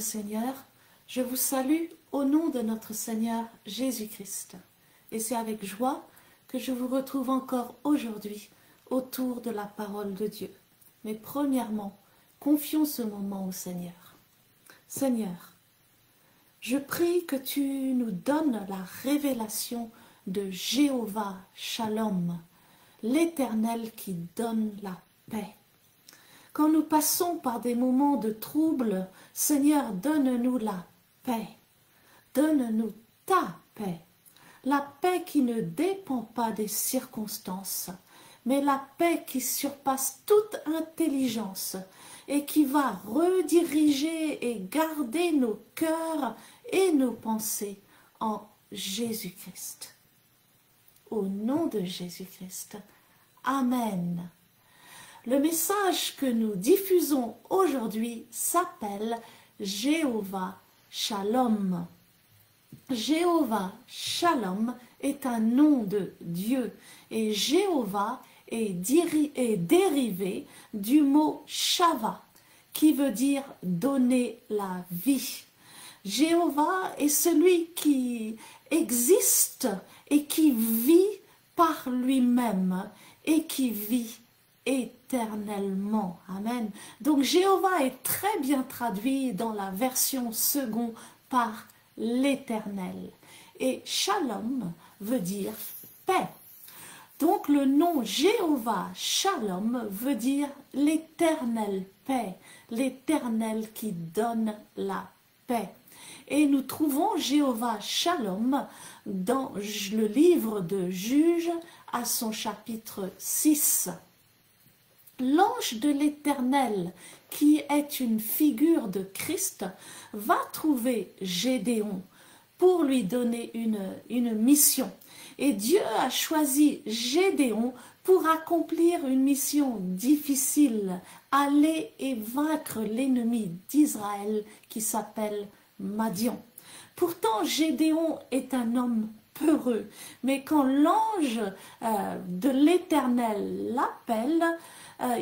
Seigneur, je vous salue au nom de notre Seigneur Jésus-Christ. Et c'est avec joie que je vous retrouve encore aujourd'hui autour de la parole de Dieu. Mais premièrement, confions ce moment au Seigneur. Seigneur, je prie que tu nous donnes la révélation de Jéhovah Shalom, l'Éternel qui donne la paix. Quand nous passons par des moments de trouble, Seigneur, donne-nous la paix. Donne-nous ta paix. La paix qui ne dépend pas des circonstances, mais la paix qui surpasse toute intelligence et qui va rediriger et garder nos cœurs et nos pensées en Jésus-Christ. Au nom de Jésus-Christ. Amen. Le message que nous diffusons aujourd'hui s'appelle Jéhovah Shalom. Jéhovah Shalom est un nom de Dieu et Jéhovah est dérivé du mot Shava qui veut dire donner la vie. Jéhovah est celui qui existe et qui vit par lui-même et qui vit éternellement. Amen. Donc Jéhovah est très bien traduit dans la version second par l'Éternel. Et Shalom veut dire paix. Donc le nom Jéhovah Shalom veut dire l'éternelle paix, l'éternel qui donne la paix. Et nous trouvons Jéhovah Shalom dans le livre de Juges à son chapitre 6. L'ange de l'Éternel, qui est une figure de Christ, va trouver Gédéon pour lui donner une mission. Et Dieu a choisi Gédéon pour accomplir une mission difficile, aller et vaincre l'ennemi d'Israël qui s'appelle Madian. Pourtant, Gédéon est un homme peureux, mais quand l'ange de l'Éternel l'appelle,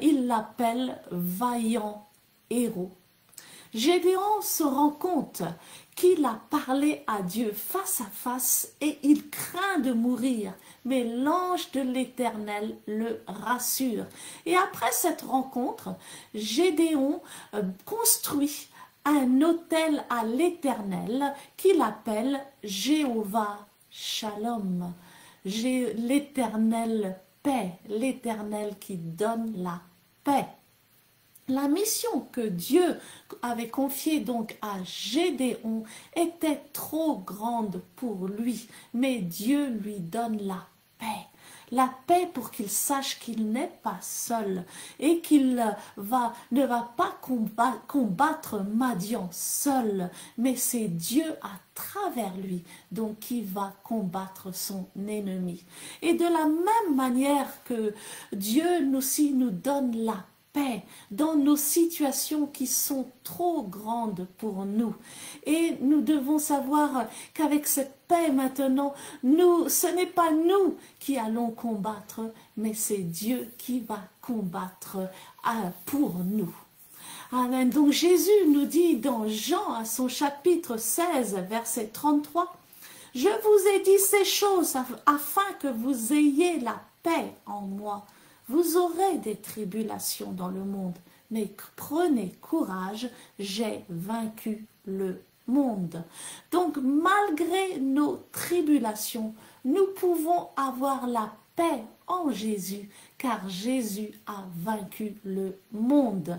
il l'appelle vaillant héros. Gédéon se rend compte qu'il a parlé à Dieu face à face et il craint de mourir, mais l'ange de l'Éternel le rassure. Et après cette rencontre, Gédéon construit un autel à l'Éternel qu'il appelle Jéhovah Shalom, l'Éternel paix, l'Éternel qui donne la paix. La mission que Dieu avait confiée donc à Gédéon était trop grande pour lui, mais Dieu lui donne la paix. La paix pour qu'il sache qu'il n'est pas seul et qu'il ne va pas combattre Madian seul, mais c'est Dieu à travers lui donc qui va combattre son ennemi. Et de la même manière que Dieu aussi nous donne la paix dans nos situations qui sont trop grandes pour nous. Et nous devons savoir qu'avec cette paix maintenant, ce n'est pas nous qui allons combattre, mais c'est Dieu qui va combattre pour nous. Amen. Donc Jésus nous dit dans Jean à son chapitre 16, verset 33, « Je vous ai dit ces choses afin que vous ayez la paix en moi. Vous aurez des tribulations dans le monde, mais prenez courage, j'ai vaincu le monde. » Donc, malgré nos tribulations, nous pouvons avoir la paix en Jésus, car Jésus a vaincu le monde.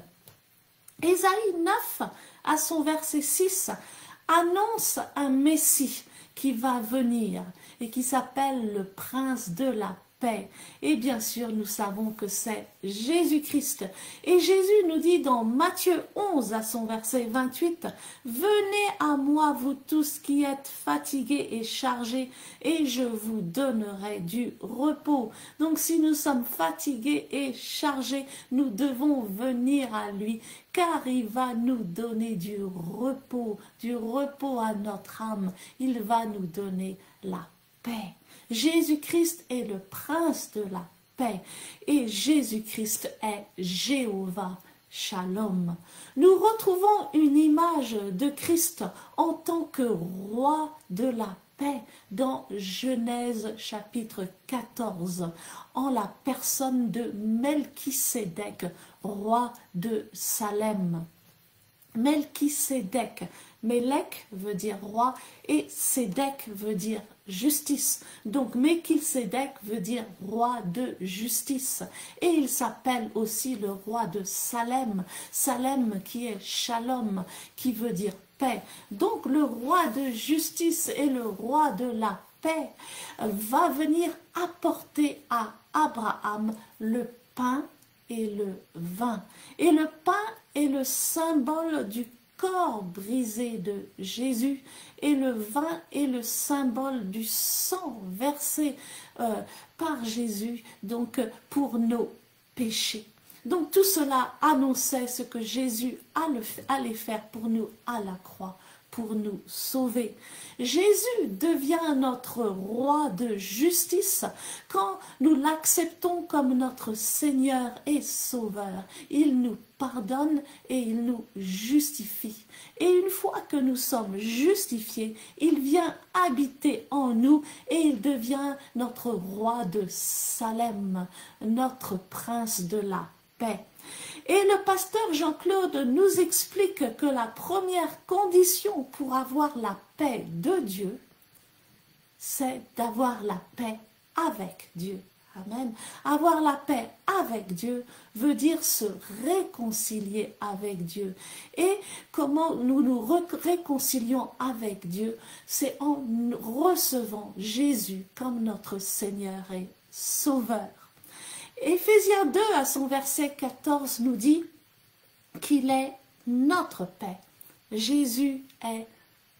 Ésaïe 9, à son verset 6, annonce un Messie qui va venir et qui s'appelle le Prince de la paix. Et bien sûr, nous savons que c'est Jésus-Christ. Et Jésus nous dit dans Matthieu 11, à son verset 28, « Venez à moi, vous tous qui êtes fatigués et chargés, et je vous donnerai du repos. » Donc, si nous sommes fatigués et chargés, nous devons venir à lui, car il va nous donner du repos à notre âme. Il va nous donner la paix. Jésus-Christ est le prince de la paix et Jésus-Christ est Jéhovah Shalom. Nous retrouvons une image de Christ en tant que roi de la paix dans Genèse chapitre 14, en la personne de Melchisédek, roi de Salem. Melchisédek, Melech veut dire roi et Sédek veut dire justice. Donc Melchisédek veut dire roi de justice. Et il s'appelle aussi le roi de Salem. Salem qui est Shalom, qui veut dire paix. Donc le roi de justice et le roi de la paix va venir apporter à Abraham le pain et le vin. Et le pain est le symbole du corps brisé de Jésus et le vin est le symbole du sang versé par Jésus donc pour nos péchés. Donc tout cela annonçait ce que Jésus allait faire pour nous à la croix, pour nous sauver. Jésus devient notre roi de justice quand nous l'acceptons comme notre Seigneur et Sauveur. Il nous pardonne et il nous justifie. Et une fois que nous sommes justifiés, il vient habiter en nous et il devient notre roi de Salem, notre prince de la paix. Et le pasteur Jean-Claude nous explique que la première condition pour avoir la paix de Dieu, c'est d'avoir la paix avec Dieu. Amen. Avoir la paix avec Dieu veut dire se réconcilier avec Dieu. Et comment nous nous réconcilions avec Dieu? C'est en recevant Jésus comme notre Seigneur et Sauveur. Éphésiens 2 à son verset 14 nous dit qu'il est notre paix. Jésus est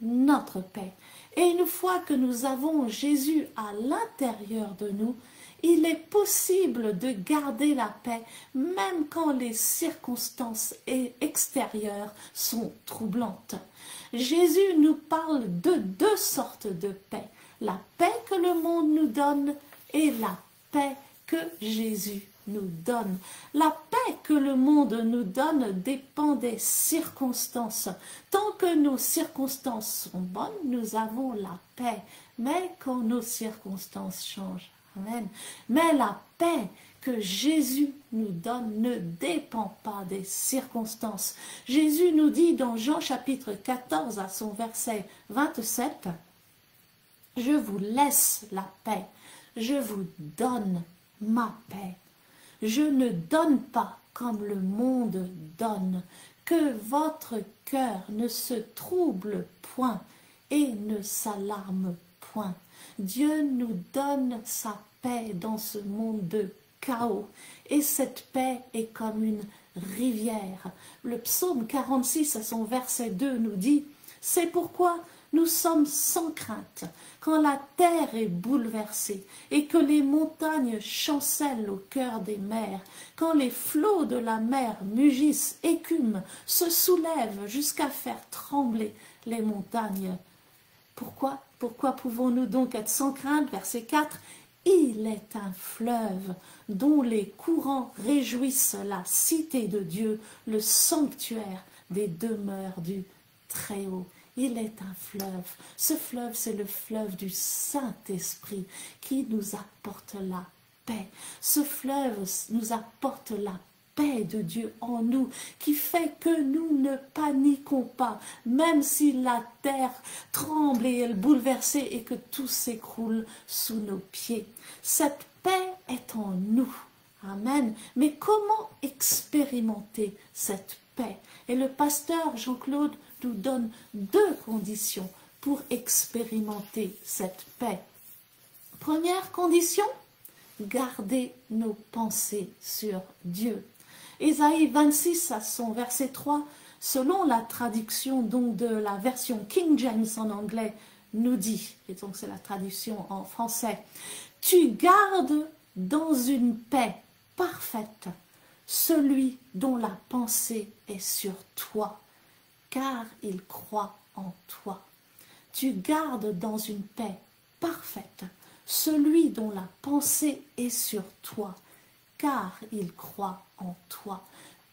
notre paix. Et une fois que nous avons Jésus à l'intérieur de nous, il est possible de garder la paix même quand les circonstances extérieures sont troublantes. Jésus nous parle de deux sortes de paix. La paix que le monde nous donne et la paix que Jésus nous donne. La paix que le monde nous donne dépend des circonstances. Tant que nos circonstances sont bonnes, nous avons la paix. Mais quand nos circonstances changent, amen. Mais la paix que Jésus nous donne ne dépend pas des circonstances. Jésus nous dit dans Jean chapitre 14 à son verset 27, « Je vous laisse la paix, je vous donne ma paix. Je ne donne pas comme le monde donne, que votre cœur ne se trouble point et ne s'alarme point. » Dieu nous donne sa paix dans ce monde de chaos et cette paix est comme une rivière. Le psaume 46 à son verset 2 nous dit « C'est pourquoi nous sommes sans crainte quand la terre est bouleversée et que les montagnes chancellent au cœur des mers, quand les flots de la mer mugissent, écument, se soulèvent jusqu'à faire trembler les montagnes. » Pourquoi pouvons-nous donc être sans crainte? Verset 4. Il est un fleuve dont les courants réjouissent la cité de Dieu, le sanctuaire des demeures du Très-Haut. Il est un fleuve. Ce fleuve, c'est le fleuve du Saint-Esprit qui nous apporte la paix. Ce fleuve nous apporte la paix de Dieu en nous, qui fait que nous ne paniquons pas, même si la terre tremble et est bouleversée et que tout s'écroule sous nos pieds. Cette paix est en nous. Amen. Mais comment expérimenter cette paix? Et le pasteur Jean-Claude nous donne deux conditions pour expérimenter cette paix. Première condition, garder nos pensées sur Dieu. Ésaïe 26 à son verset 3, selon la traduction donc de la version King James en anglais, nous dit, et donc c'est la traduction en français, « Tu gardes dans une paix parfaite celui dont la pensée est sur toi, car il croit en toi. » Tu gardes dans une paix parfaite celui dont la pensée est sur toi, car il croit en toi.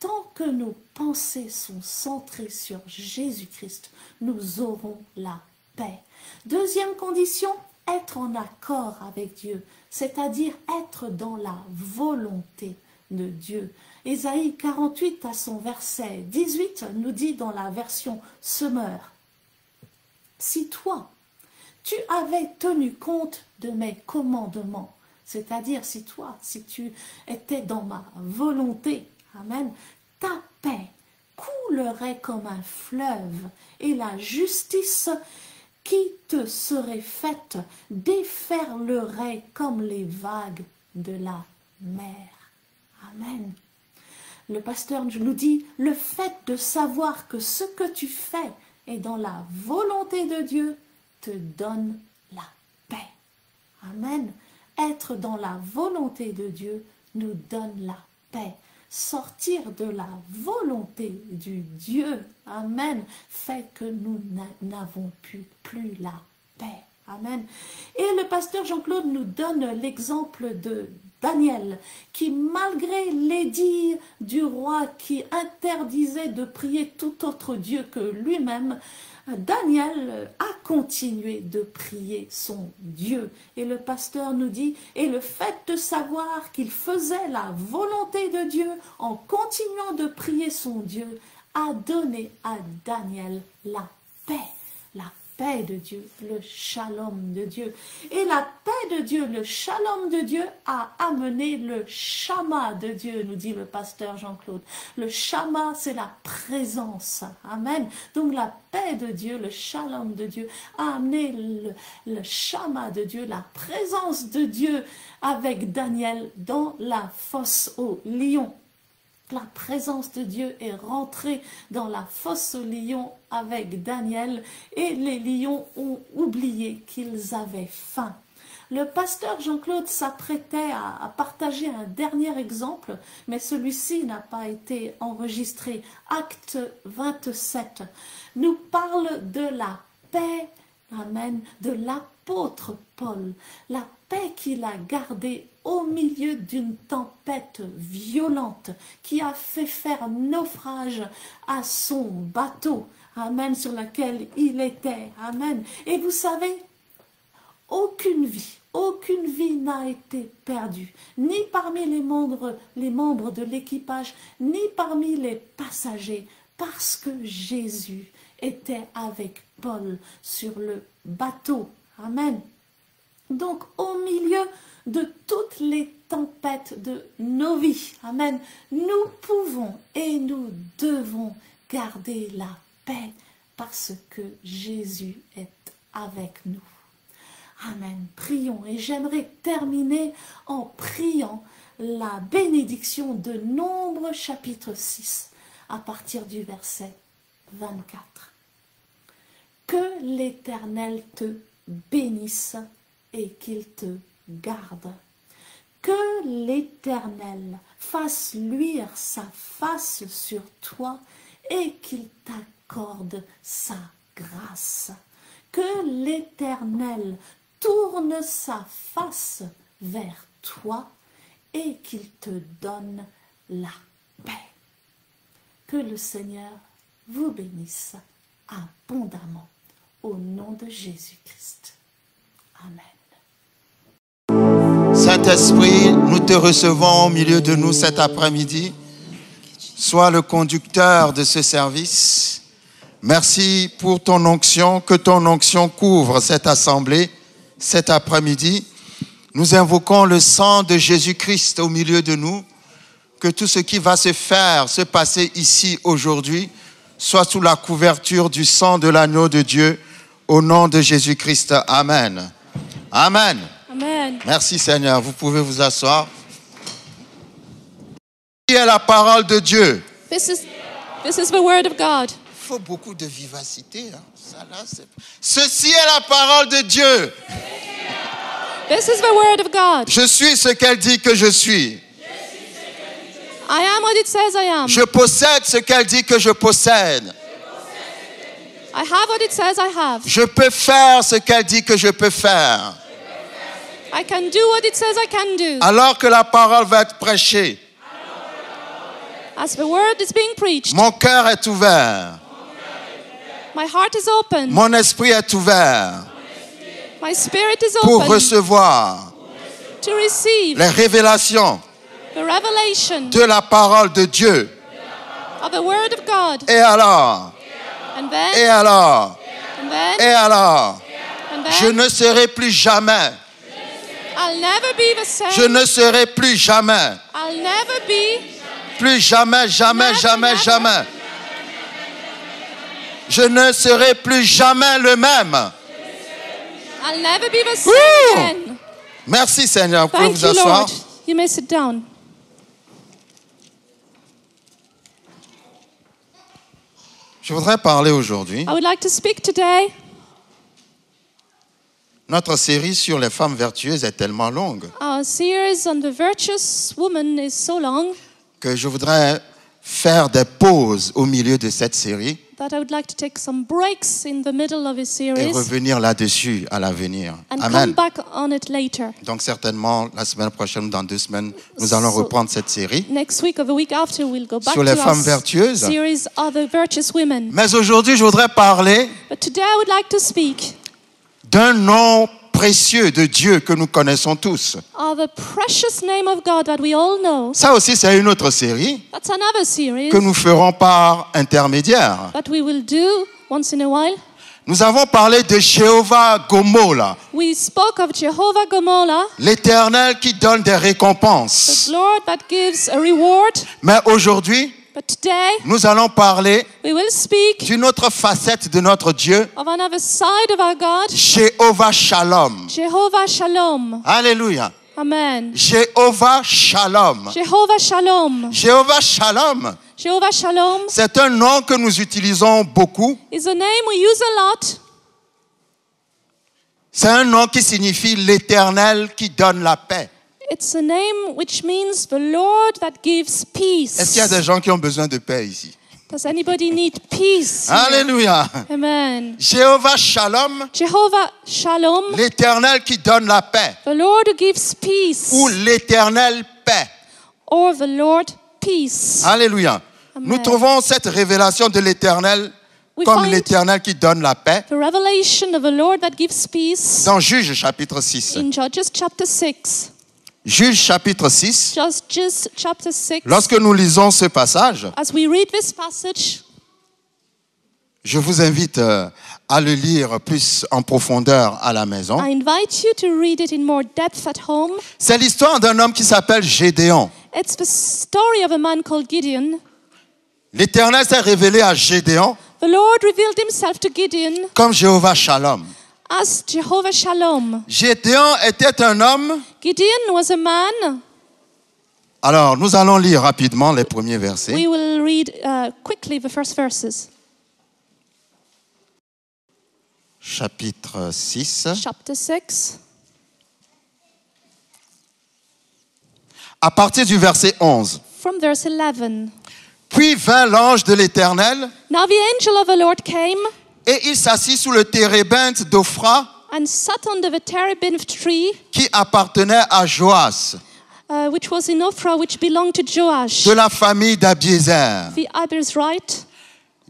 tant que nos pensées sont centrées sur Jésus-Christ, nous aurons la paix. Deuxième condition, être en accord avec Dieu, c'est-à-dire être dans la volonté de Dieu. Ésaïe 48 à son verset 18 nous dit dans la version Semeur, « Si toi, tu avais tenu compte de mes commandements, c'est-à-dire si toi, si tu étais dans ma volonté, amen, ta paix coulerait comme un fleuve et la justice qui te serait faite déferlerait comme les vagues de la mer. » Amen. Le pasteur nous dit, le fait de savoir que ce que tu fais est dans la volonté de Dieu te donne la paix. Amen. Être dans la volonté de Dieu nous donne la paix. Sortir de la volonté du Dieu, amen, fait que nous n'avons plus la paix. Amen. Et le pasteur Jean-Claude nous donne l'exemple de Daniel, qui malgré l'édit du roi qui interdisait de prier tout autre Dieu que lui-même, Daniel a continué de prier son Dieu. Et le pasteur nous dit, et le fait de savoir qu'il faisait la volonté de Dieu en continuant de prier son Dieu, a donné à Daniel la paix de Dieu, le shalom de Dieu. Et la paix de Dieu, le shalom de Dieu a amené le shama de Dieu, nous dit le pasteur Jean-Claude. Le shama, c'est la présence. Amen. Donc la paix de Dieu, le shalom de Dieu a amené le shama de Dieu, la présence de Dieu avec Daniel dans la fosse aux lions. La présence de Dieu est rentrée dans la fosse aux lions avec Daniel et les lions ont oublié qu'ils avaient faim. Le pasteur Jean-Claude s'apprêtait à partager un dernier exemple, mais celui-ci n'a pas été enregistré. Acte 27 nous parle de la paix, amen, de l'apôtre Paul, la paix qu'il a gardée au milieu d'une tempête violente qui a fait faire naufrage à son bateau, amen, sur lequel il était, amen. Et vous savez, aucune vie n'a été perdue, ni parmi les membres de l'équipage, ni parmi les passagers, parce que Jésus était avec Paul sur le bateau, amen. Donc, au milieu de toutes les tempêtes de nos vies, amen, nous pouvons et nous devons garder la paix parce que Jésus est avec nous. Amen. Prions. Et j'aimerais terminer en priant la bénédiction de Nombre chapitre 6 à partir du verset 24. Que l'Éternel te bénisse et qu'il te garde. Que l'Éternel fasse luire sa face sur toi et qu'il t'accorde sa grâce. Que l'Éternel tourne sa face vers toi et qu'il te donne la paix. Que le Seigneur vous bénisse abondamment au nom de Jésus-Christ. Amen. Saint-Esprit, nous te recevons au milieu de nous cet après-midi. Sois le conducteur de ce service. Merci pour ton onction, que ton onction couvre cette assemblée cet après-midi. Nous invoquons le sang de Jésus-Christ au milieu de nous. Que tout ce qui va se passer ici aujourd'hui, soit sous la couverture du sang de l'agneau de Dieu, au nom de Jésus-Christ. Amen. Amen. Amen. Merci Seigneur. Vous pouvez vous asseoir. Qui est la parole de Dieu? This is the word of God. Il faut beaucoup de vivacité. Hein. Ça, là, ceci est la parole de Dieu. This is the word of God. Je suis ce qu'elle dit que je suis. I am what it says I am. Je possède ce qu'elle dit que je possède. I have what it says I have. Je peux faire ce qu'elle dit que je peux faire. I can do what it says I can do. Alors que la parole va être prêchée, As the word is being preached, Mon cœur est ouvert. my heart is open. Mon esprit est ouvert My spirit is pour open recevoir to receive les révélations the revelation de la parole de Dieu. of the word of God. Et alors, And then, et alors, and then, et alors, and je then, ne serai plus jamais, I'll never be the je same. ne serai plus jamais, I'll never be, plus jamais, jamais, jamais, jamais. Je ne serai plus jamais le même. I'll never be the same Woo! again. Merci Seigneur, vous pouvez Thank vous you, asseoir. Lord. You may sit down. Je voudrais parler aujourd'hui. I would like to speak today. Notre série sur les femmes vertueuses est tellement longue Our series on the virtuous woman is so long que je voudrais faire des pauses au milieu de cette série that I would like to take some breaks in the middle of this et series revenir là-dessus à l'avenir. and Amen. come back on it later. Donc certainement, la semaine prochaine ou dans 2 semaines, nous allons So- reprendre cette série. Next week or the week after, we'll go back Sur to les femmes our vertueuses. series of the virtuous women. Mais aujourd'hui, je voudrais parler But today I would like to speak d'un nom précieux de Dieu que nous connaissons tous. of the precious name of God that we all know. Ça aussi, c'est une autre série That's another series que nous ferons par intermédiaire. that we will do once in a while. Nous avons parlé de Jéhovah Gomola, We spoke of Jehovah Gomorrah, l'Éternel qui donne des the récompenses. Lord that gives a reward. Mais aujourd'hui, But today nous allons parler we will speak d'une autre facette de notre Dieu, of another side of our God, Jéhovah Shalom. Jehovah Shalom. Alléluia. Amen. Jéhovah Shalom. Jehovah Shalom. Jéhovah Shalom, Jehovah Shalom c'est un nom que nous utilisons beaucoup. is a name we use a lot. C'est un nom qui signifie l'Éternel qui donne la paix. It's a name which means the Lord that gives peace. Est-ce qu'il y a des gens qui ont besoin de paix ici? Does anybody need peace? Alléluia. Amen. Jéhovah Shalom, Jehovah Shalom, l'Éternel qui donne la paix. the Lord who gives peace, Ou l'Éternel paix. or the Lord peace. Alléluia. Amen. Nous trouvons cette révélation de l'Éternel We comme find l'Éternel qui donne la paix the revelation of the Lord that gives peace dans Juge chapitre 6. in Judges chapter 6. Juge chapitre 6. Judges chapter 6. Lorsque nous lisons ce passage, As we read this passage, je vous invite à le lire plus en profondeur à la maison. I invite you to read it in more depth at home. C'est l'histoire d'un homme qui s'appelle Gédéon. It's the story of a man called Gideon. L'Éternel s'est révélé à Gédéon The Lord revealed himself to Gideon comme Jéhovah Shalom. as Jehovah Shalom. Gédéon était un homme. Gideon was a man. Alors, nous allons lire rapidement les premiers versets. We will read quickly the first verses. Chapitre 6. Chapter 6. À partir du verset 11. From verse 11. Puis vint l'ange de l'Éternel, Now the angel of the Lord came et il s'assit sous le térébinthe d'Ophra and sat under the terebinth tree, qui appartenait à Joas, which was in Ophrah, which belonged to Joash, de la famille d'Abiézer. the other's right,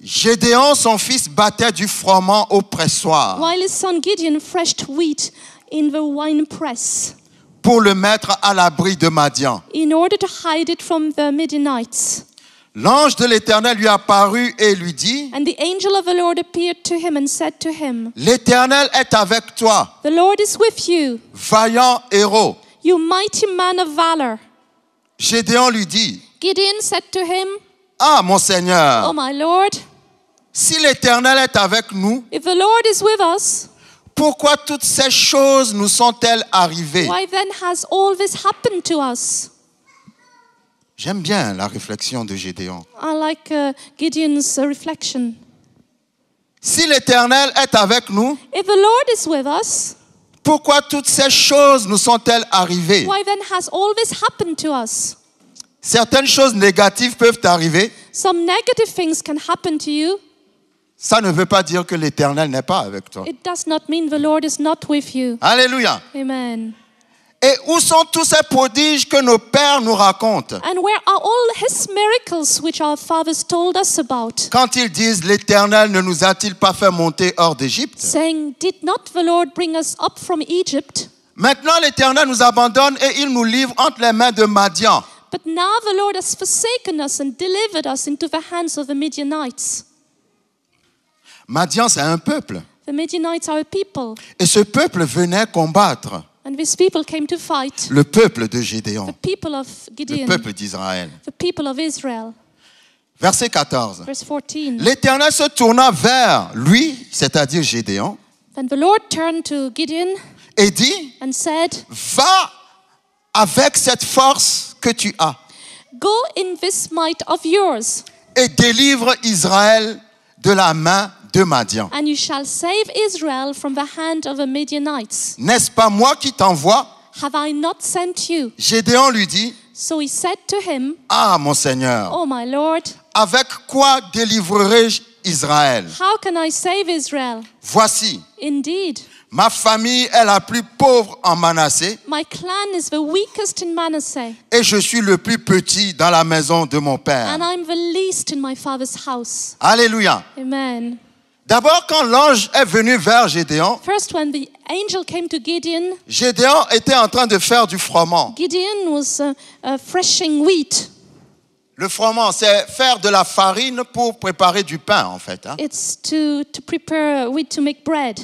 Gédéon, son fils, battait du froment au pressoir while his son Gideon threshed wheat in the winepress, pour le mettre à l'abri de Madian. in order to hide it from the Midianites. L'ange de l'Éternel lui apparut et lui dit, And the angel of the Lord appeared to him and said to him, l'Éternel est avec toi, The Lord is with you, vaillant héros. you mighty man of valor. Gédéon lui dit, Gideon said to him, ah mon Seigneur, Oh my Lord, si l'Éternel est avec nous, if the Lord is with us, pourquoi toutes ces choses nous sont-elles arrivées? why then has all this happened to us? J'aime bien la réflexion de Gédéon. I like Gideon's reflection. Si l'Éternel est avec nous, If the Lord is with us, pourquoi toutes ces choses nous sont-elles arrivées? why then has all this happened to us? Certaines choses négatives peuvent arriver. Some negative things can happen to you. Ça ne veut pas dire que l'Éternel n'est pas avec toi. It does not mean the Lord is not with you. Alléluia. Amen. Et où sont tous ces prodiges que nos pères nous racontent? And where are all his miracles which our fathers told us about? Quand ils disent, l'Éternel ne nous a-t-il pas fait monter hors d'Égypte? Saying, did not the Lord bring us up from Egypt? Maintenant, l'Éternel nous abandonne et il nous livre entre les mains de Madian. But now the Lord has forsaken us and delivered us into the hands of the Midianites. Madian, c'est un peuple. The Midianites are a people. Et ce peuple venait combattre And these people came to fight. le peuple de Gédéon, The people of le Gideon. peuple d'Israël. The people of Israel. Verset 14. Verse 14. L'Éternel se tourna vers lui, c'est-à-dire Gédéon, Then the Lord turned to Gideon et dit, and said, va avec cette force que tu as go in this might of yours, et délivre Israël de la main de Madian. and you shall save Israel from the hand of the Midianites. N'est-ce pas moi qui t'envoie? Have I not sent you? Gédéon lui dit, So he said to him, ah mon Seigneur, Oh my Lord, avec quoi délivrerai-je Israël? how can I save Israel? Voici, Indeed, ma famille est la plus pauvre en Manassé my clan is the weakest in Manasseh, et je suis le plus petit dans la maison de mon père. and I'm the least in my father's house. Alléluia. Amen. D'abord, quand l'ange est venu vers Gédéon, First, when the angel came to Gideon, Gédéon était en train de faire du froment. Gideon was threshing wheat. Le froment, c'est faire de la farine pour préparer du pain, en fait. Hein. It's to prepare wheat to make bread.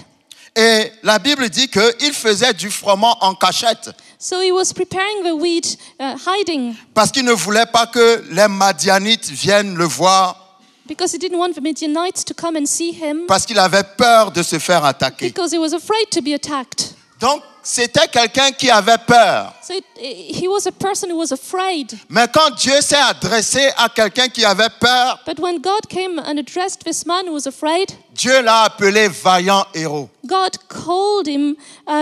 Et la Bible dit qu'il faisait du froment en cachette So he was preparing the wheat, hiding, parce qu'il ne voulait pas que les Madianites viennent le voir, because he didn't want the Midianites to come and see him, parce qu'il avait peur de se faire attaquer. because he was afraid to be attacked. Donc, c'était quelqu'un qui avait peur. So he was a person who was afraid. Mais quand Dieu s'est adressé à quelqu'un qui avait peur, But when God came and addressed this man who was afraid, Dieu l'a appelé vaillant héros. God called him,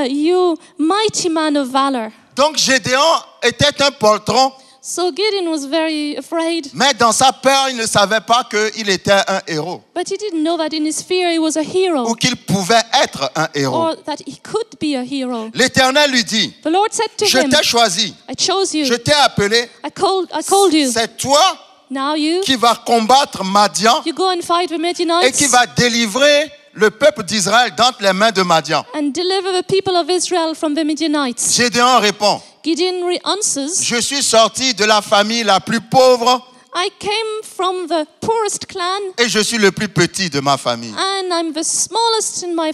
you mighty man of valor. Donc Gédéon était un poltron, So Gideon was very afraid, mais dans sa peur, il ne savait pas qu'il était un héros but he didn't know that in his fear he was a ou hero, qu'il pouvait être un héros. or that he could be a hero. L'Éternel lui dit, The Lord said to je him, t'ai choisi, I chose je you, t'ai appelé, I called you. c'est toi Now you qui vas combattre Madian go and fight the et qui Midianites va délivrer le peuple d'Israël d'entre les mains de Madian. and deliver the people of Israel from the Midianites. Gédéon répond, Gideon answers, je suis sorti de la famille la plus pauvre I came from the poorest clan, et je suis le plus petit de ma famille. and I'm the smallest in my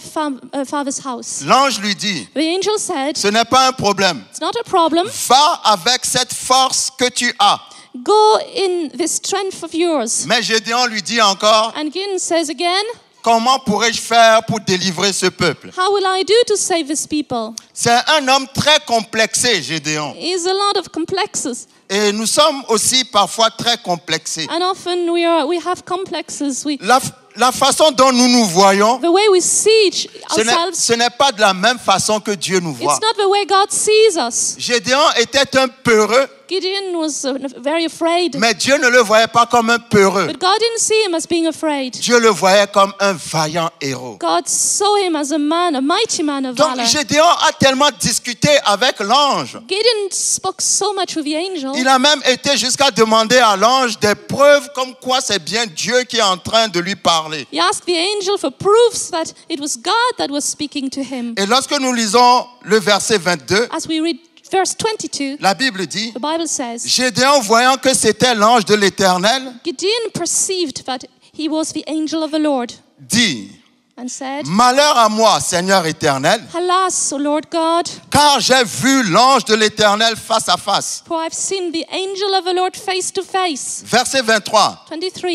father's house. L'ange lui dit, The angel said, ce n'est pas un problème. it's not a problem. Va avec cette force que tu as. Go in this strength of yours. Mais Gédéon lui dit encore, And Gideon says again, comment pourrais-je faire pour délivrer ce peuple? how will I do to save this people? C'est un homme très complexé, Gédéon. It's a lot of complexes. Et nous sommes aussi parfois très complexés. And often we have complexes. La façon dont nous nous voyons, The way we see ourselves, ce n'est pas de la même façon que Dieu nous voit. it's not the way God sees us. Gédéon était un peureux, Gideon was very afraid. mais Dieu ne le voyait pas comme un peureux. But God didn't see him as being afraid. Dieu le voyait comme un vaillant héros. God saw him as a man, a mighty man of Donc valor. Gédéon a tellement discuté avec l'ange. Gideon spoke so much with the angel. Il a même été jusqu'à demander à l'ange des preuves comme quoi c'est bien Dieu qui est en train de lui parler. He asked the angel for proofs that it was God that was speaking to him. Et lorsque nous lisons le verset 22, As we read verse 22, la Bible dit, the Bible says, Gédéon voyant que c'était l'ange de l'Éternel, Gideon perceived that he was the angel of the Lord dit, and said, malheur à moi, Seigneur éternel, Alas, O Lord God, car j'ai vu l'ange de l'Éternel face à face. for I've seen the angel of the Lord face to face. Verset 23, 23,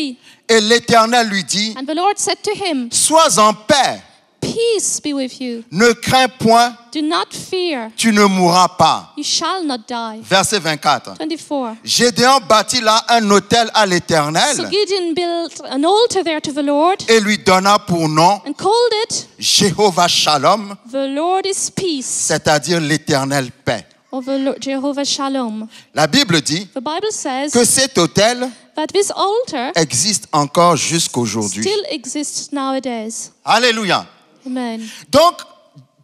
et l'Éternel lui dit, and the Lord said to him, sois en paix, Peace be with you. ne crains point, Do not fear. tu ne mourras pas. You shall not die. Verset 24. 24. Gédéon bâtit là un autel à So l'Éternel Gideon built an altar there to the Lord et lui donna pour nom and called it, Jéhovah Shalom, The Lord is Peace, c'est-à-dire l'Éternel paix. or the Lord, Jehovah Shalom. La Bible dit The Bible says que cet autel that this altar existe encore jusqu'aujourd'hui. still exists nowadays. Alléluia. Amen. Donc,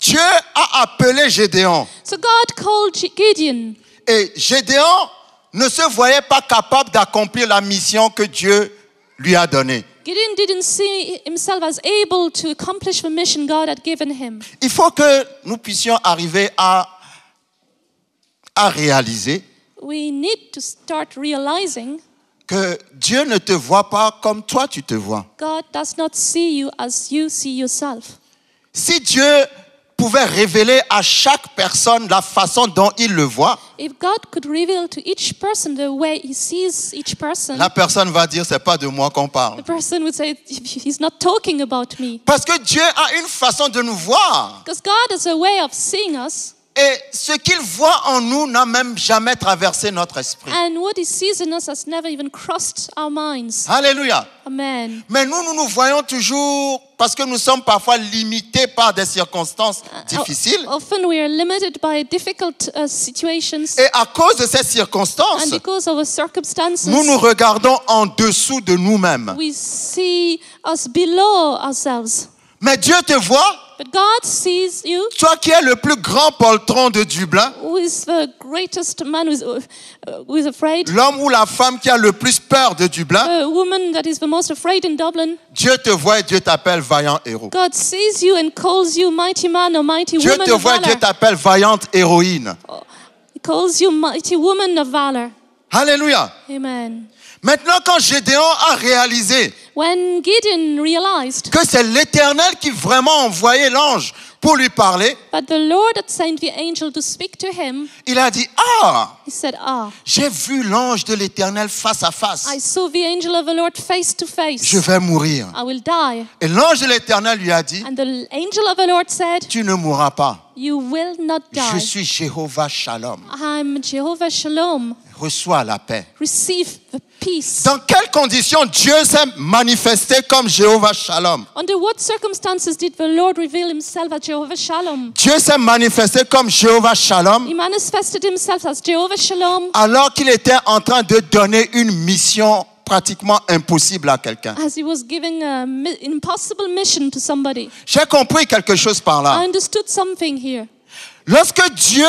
Dieu a a appelé Gédéon. So God called Gideon. Et Gédéon ne se voyait pas capable d'accomplir la mission que Dieu lui a donnée. Gideon didn't see himself as able to accomplish the mission God had given him. Il faut que nous puissions arriver à réaliser We need to start realizing que Dieu ne te voit pas comme toi tu te vois. God does not see you as you see yourself. Si Dieu pouvait révéler à chaque personne la façon dont il le voit, If God could reveal to each person the way he sees each person, la personne va dire c'est pas de moi qu'on the parle. person would say, he's not talking about me. Parce que Dieu a une façon de nous voir. Because God has a way of seeing us, Et ce qu'il voit en nous n'a même jamais traversé notre esprit. and what he sees in us has never even crossed our minds. Alléluia. Amen. Mais nous nous voyons toujours, parce que nous sommes parfois limités par des circonstances difficiles. Often we are limited by difficult situations, Et à cause de ces and circonstances, because of the circumstances, nous nous regardons en dessous de nous-mêmes. we see us below ourselves. Mais Dieu te voit, But God sees you, toi qui es le plus grand poltron de Dublin, who is the greatest man who is afraid, l'homme ou la femme qui a le plus peur de Dublin. a woman that is the most afraid in Dublin. Dieu te voit et Dieu t'appelle vaillant héros. God sees you and calls you mighty man or mighty Dieu woman te of voit et Dieu valor. t'appelle vaillante héroïne. He calls you mighty woman of valor. Alléluia. Amen. Maintenant, quand Gédéon a réalisé When Gideon realized que c'est l'Éternel qui vraiment envoyait l'ange pour lui parler, that the Lord had sent the angel to speak to him, il a dit, he said, j'ai vu l'ange de l'Éternel face à face. I saw the angel of the Lord face to face. Je vais mourir. I will die. Et l'ange de l'Éternel lui a dit, And the angel of the Lord said, tu ne mourras pas. you will not Je die. suis Jéhovah Shalom. I'm Jehovah Shalom. Reçois la paix. Receive the peace. Dans quelles conditions Dieu s'est manifesté comme Jéhovah Shalom? Under what circumstances did the Lord reveal himself as Jehovah Shalom? Dieu s'est manifesté comme Jéhovah Shalom He manifested himself as Jehovah Shalom alors qu'il était en train de donner une mission pratiquement impossible à quelqu'un. as he was giving an impossible mission to somebody. J'ai compris quelque chose par là. I understood something here. Lorsque Dieu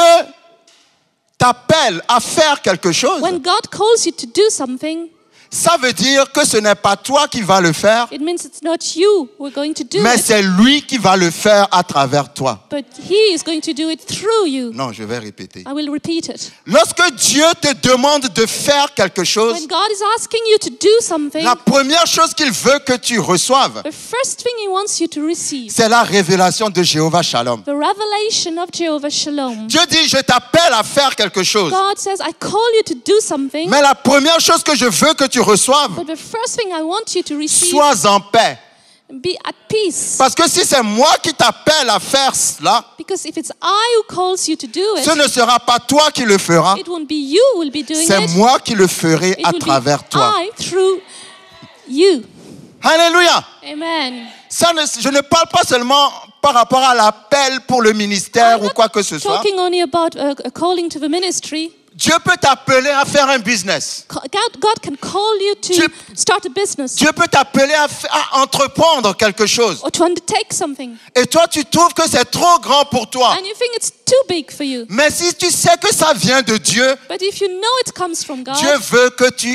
t'appelle à faire quelque chose, When God calls you to do something, ça veut dire que ce n'est pas toi qui vas le faire, it means it's not you who are going to do mais it, c'est lui qui va le faire à travers toi. but he is going to do it through you. Non, je vais répéter. I will repeat it. Lorsque Dieu te demande de faire quelque chose, When God is asking you to do something, la première chose qu'il veut que tu reçoives, the first thing he wants you to receive, c'est la révélation de Jéhovah Shalom. the revelation of Jehovah Shalom. Dieu dit, je t'appelle à faire quelque chose, God says, I call you to do something, mais la première chose que je veux que tu reçoives, but the first thing I want you to receive, sois en paix. be at peace. Parce que si c'est moi qui t'appelle à faire cela, Because if it's I who calls you to do ce it, ne sera pas toi qui le feras, it won't be you who will be doing c'est it. moi qui le ferai It à will travers be toi. I through you. Alléluia. Amen. Je ne parle pas seulement par rapport à l'appel pour le ministère I'm ou quoi que ce not soit. talking only about a calling to the ministry. Dieu peut t'appeler à faire un business. God can call you to Dieu- start a business Dieu peut t'appeler à entreprendre quelque chose. or to undertake something. Et toi, tu trouves que c'est trop grand pour toi. And you think it's too big for you. Mais si tu sais que ça vient de Dieu, But if you know it comes from God, Dieu veut que tu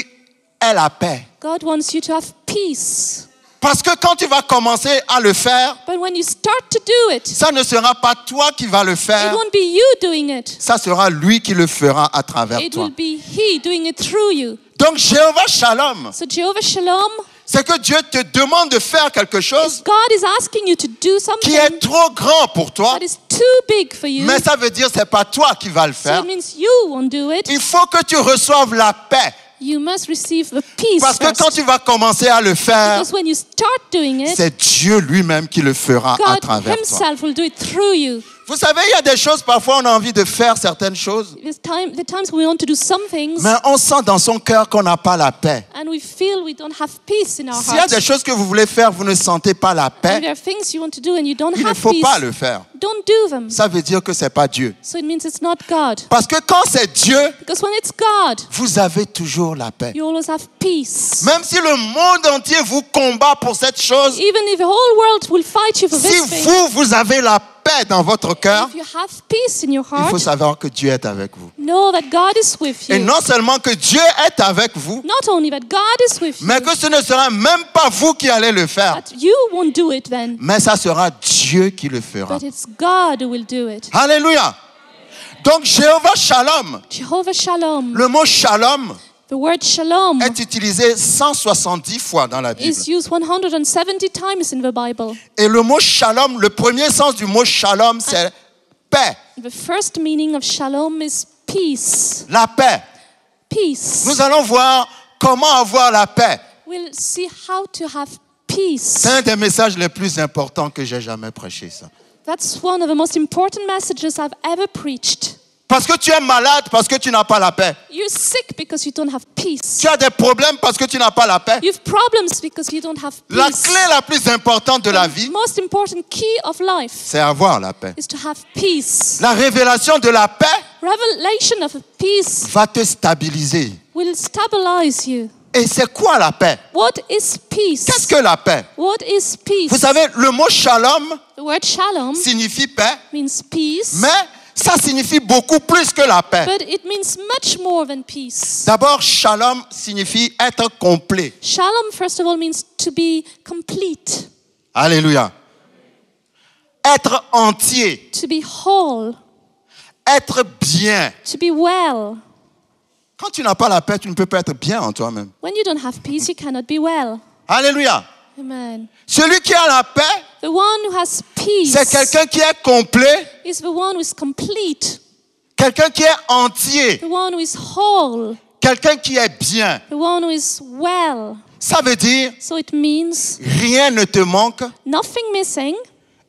aies la paix. God wants you to have peace. Parce que quand tu vas commencer à le faire, But when you start to do it, ça ne sera pas toi qui vas le it faire, won't be you doing it. ça sera lui qui le fera à travers It toi. will be He doing it through you. Donc Jéhovah Shalom, So Jehovah Shalom, c'est que Dieu te demande de faire quelque chose God is asking you to do qui something est trop grand pour toi, that is too big for you. mais ça veut dire que c'est pas toi qui vas le So faire. it means you won't do it. Il faut que tu reçoives la paix. You must receive the peace Parce que first. quand tu vas commencer à le faire, Because when you start doing it, c'est Dieu lui-même qui le fera à God travers toi. Himself will do it through you. Vous savez, il y a des choses, parfois on a envie de faire certaines choses, There's the times we want to do some things mais on sent dans son cœur qu'on n'a pas la paix. and we feel we don't have peace in our S'il y a hearts. des choses que vous voulez faire, vous ne sentez pas la And paix, there are things you want to do and you don't il ne have faut peace. pas le faire. Don't do them. Ça veut dire que c'est pas Dieu. So it means it's not God. Parce que quand c'est Dieu, Because when it's God, vous avez toujours la paix. you always have peace. Même si le monde entier vous combat pour cette chose, Even if the whole world will fight you for si this thing, vous avez la paix dans votre cœur, If you have peace in your il faut heart, savoir que Dieu est avec vous. know that God is with Et you. non seulement que Dieu est avec vous, Not only that God is with you, mais que ce ne sera même pas vous qui allez le faire, but you won't do it then, mais ça sera Dieu qui le fera. but it's God who will do it. Alléluia. Donc Jéhovah Shalom, Jehovah Shalom. le mot Shalom The word Shalom est utilisé 170 fois dans la Bible. is used 170 times in the Bible. Et le mot Shalom, le premier sens du mot Shalom, c'est paix, The first meaning of Shalom is peace. la paix. Peace. Nous allons voir comment avoir la paix. We'll see how to have peace. C'est un des messages les plus importants que j'ai jamais prêché, ça. That's one of the most important messages I've ever preached. Parce que tu es malade, parce que tu n'as pas la paix. You're sick because you don't have peace. Tu as des problèmes parce que tu n'as pas la paix. You have problems because you don't have La peace. clé la plus importante de la vie, The most important key of life c'est avoir la paix. is to have peace. La révélation de la paix Revelation of peace va te stabiliser. will stabilize you. Et c'est quoi la paix? What is peace? Qu'est-ce que la paix? What is peace? Vous savez, le mot shalom The word shalom signifie paix, means peace, mais ça signifie beaucoup plus que la paix. but it means much more than peace. D'abord, shalom signifie être complet. Shalom, first of all, means to be complete, Alléluia. Être entier, to be whole, être bien. to be well. Quand tu n'as pas la paix, tu ne peux pas être bien en toi-même. When you don't have peace, you cannot be well. Alléluia. Amen. Celui qui a la paix, The one who has peace c'est quelqu'un qui est complet, is the one who is complete, quelqu'un qui est entier, the one who is whole, quelqu'un qui est bien. the one who is well. Ça veut dire So it means rien ne te manque nothing missing,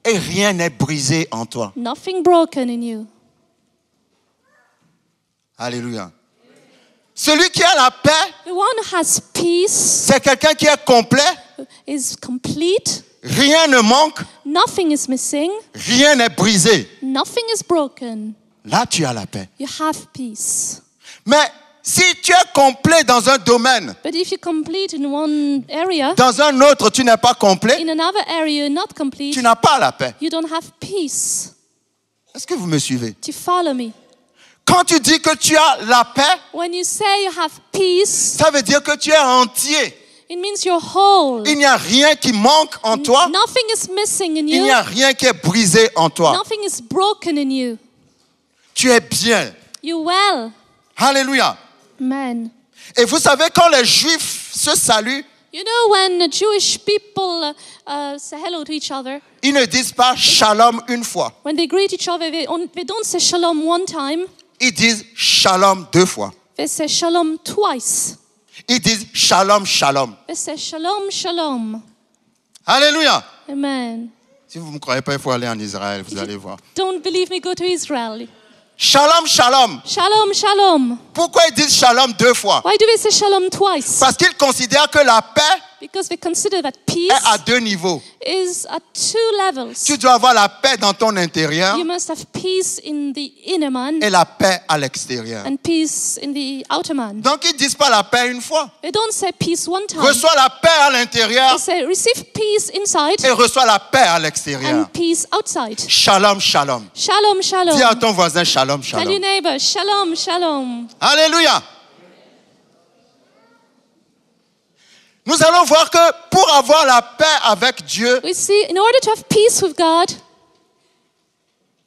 et rien n'est brisé en toi. nothing broken in you. Alléluia. Celui qui a la paix, The one who has peace c'est quelqu'un qui est complet, is complete, rien ne manque, nothing is missing, rien n'est brisé. nothing is broken. Là, tu as la paix. You have peace. Mais si tu es complet dans un domaine, But if you're complete in one area, dans un autre, tu n'es pas complet, in another area you're not complete, tu n'as pas la paix. you don't have peace. Est-ce que vous me suivez? Do you follow me? Quand tu dis que tu as la paix, When you say you have peace, ça veut dire que tu es entier. it means you're whole. Il n'y a rien qui manque en toi. Nothing is missing in Il you. n'y a rien qui est brisé en toi. Nothing is broken in you. Tu es bien. You're well. Alléluia. Amen. Et vous savez, quand les Juifs se saluent, You know, when the Jewish people say hello to each other, ils ne disent pas shalom une fois. when they greet each other, they don't say shalom one time, Ils disent shalom deux fois. they say shalom twice. Ils disent shalom, shalom. They say shalom, shalom. Alléluia. Amen. Si vous ne me croyez pas, il faut aller en Israël, vous allez voir. Don't believe me, go to Israel. Shalom, shalom. Shalom, shalom. Pourquoi ils disent shalom deux fois? Why do they say shalom twice? Parce qu'ils considèrent que la paix Because they consider that peace est à deux niveaux. is at two levels. Tu dois avoir la paix dans ton intérieur You must have peace in the inner man et la paix à l'extérieur. and peace in the outer man. Donc ils ne disent pas la paix une fois. They don't say peace one time. Reçois la paix à l'intérieur They say receive peace inside et reçois la paix à l'extérieur. and peace outside. Shalom, shalom. Shalom, shalom. Dis à ton voisin shalom, Tell your shalom. neighbor, shalom, shalom. Alléluia. Nous allons voir que pour avoir la paix avec Dieu, We see, in order to have peace with God,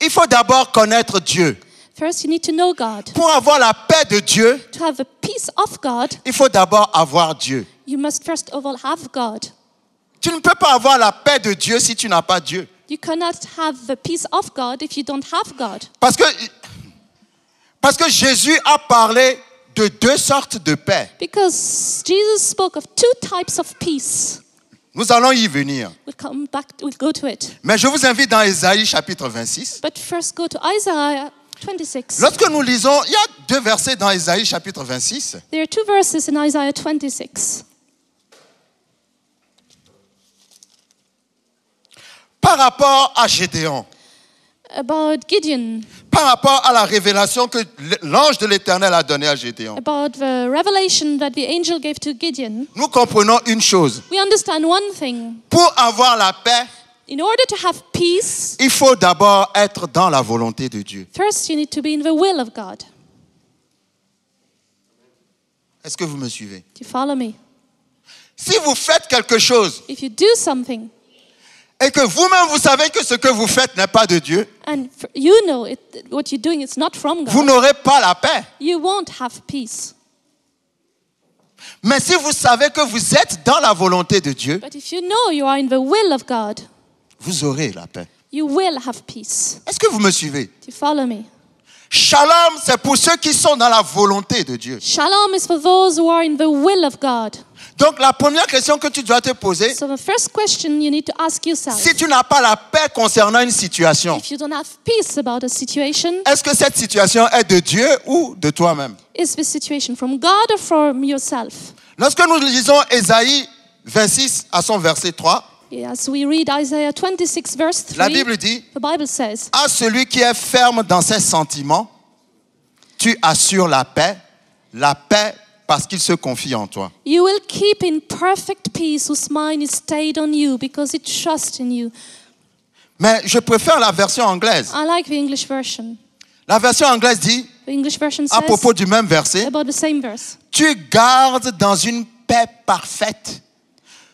il faut d'abord connaître Dieu. first you need to know God. Pour avoir la paix de Dieu, To have the peace of God, il faut d'abord avoir Dieu. you must first of all have God. Tu ne peux pas avoir la paix de Dieu si tu n'as pas Dieu. You cannot have the peace of God if you don't have God. Parce que Jésus a parlé de deux sortes de paix. Because Jesus spoke of two types of peace. Nous allons y venir. We'll go to it. Mais je vous invite dans Ésaïe chapitre 26. But first go to Isaiah 26. Lorsque nous lisons, il y a deux versets dans Ésaïe chapitre 26. There are two verses in Isaiah 26. Par rapport à Gédéon, About Gideon, par rapport à la révélation que l'ange de l'Éternel a donnée à Gédéon, about the revelation that the angel gave to Gideon, nous comprenons une chose. we understand one thing. Pour avoir la paix, In order to have peace, il faut d'abord être dans la volonté de Dieu. first you need to be in the will of God. Est-ce que vous me suivez? Do you follow me? Si vous faites quelque chose If you do something et que vous-même vous savez que ce que vous faites n'est pas de Dieu, and you know what you're doing is not from vous God, n'aurez pas la paix. you won't have peace. Mais si vous savez que vous êtes dans la volonté de Dieu, But if you know you are in the will of God, vous aurez la paix. you will have peace. Est-ce que vous me suivez? Do you follow me? Shalom, c'est pour ceux qui sont dans la volonté de Dieu. Shalom is for those who are in the will of God. Donc la première question que tu dois te poser, So the first question you need to ask yourself, si tu n'as pas la paix concernant une situation, if you don't have peace about a situation, est-ce que cette situation est de Dieu ou de toi-même? is this situation from God or from yourself? Lorsque nous lisons Ésaïe 26 à son verset 3, As we read Isaiah 26 verse la 3, Bible dit, the Bible says, à celui qui est ferme dans ses sentiments, tu assures la paix parce qu'il se confie en toi. you will keep in perfect peace whose mind is stayed on you because it trusts in you. Mais je préfère la version anglaise. I like the English version. La version anglaise dit, The English version à propos says du même verset, about the same verse. tu gardes dans une paix parfaite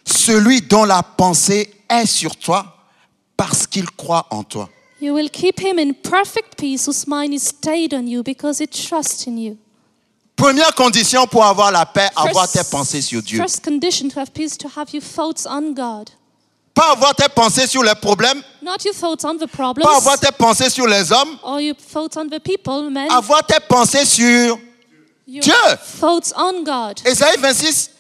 celui dont la pensée est sur toi parce qu'il croit en toi. You will keep him in perfect peace whose mind is stayed on you because it trusts in you. Première condition pour avoir la paix, avoir tes pensées sur Dieu. First condition to have peace, to have your thoughts on God. Pas avoir tes pensées sur les problèmes, Not your thoughts on the problems pas avoir tes pensées sur les hommes, or your thoughts on the people, men. avoir tes pensées sur Your Dieu. thoughts on God. Ésaïe 26,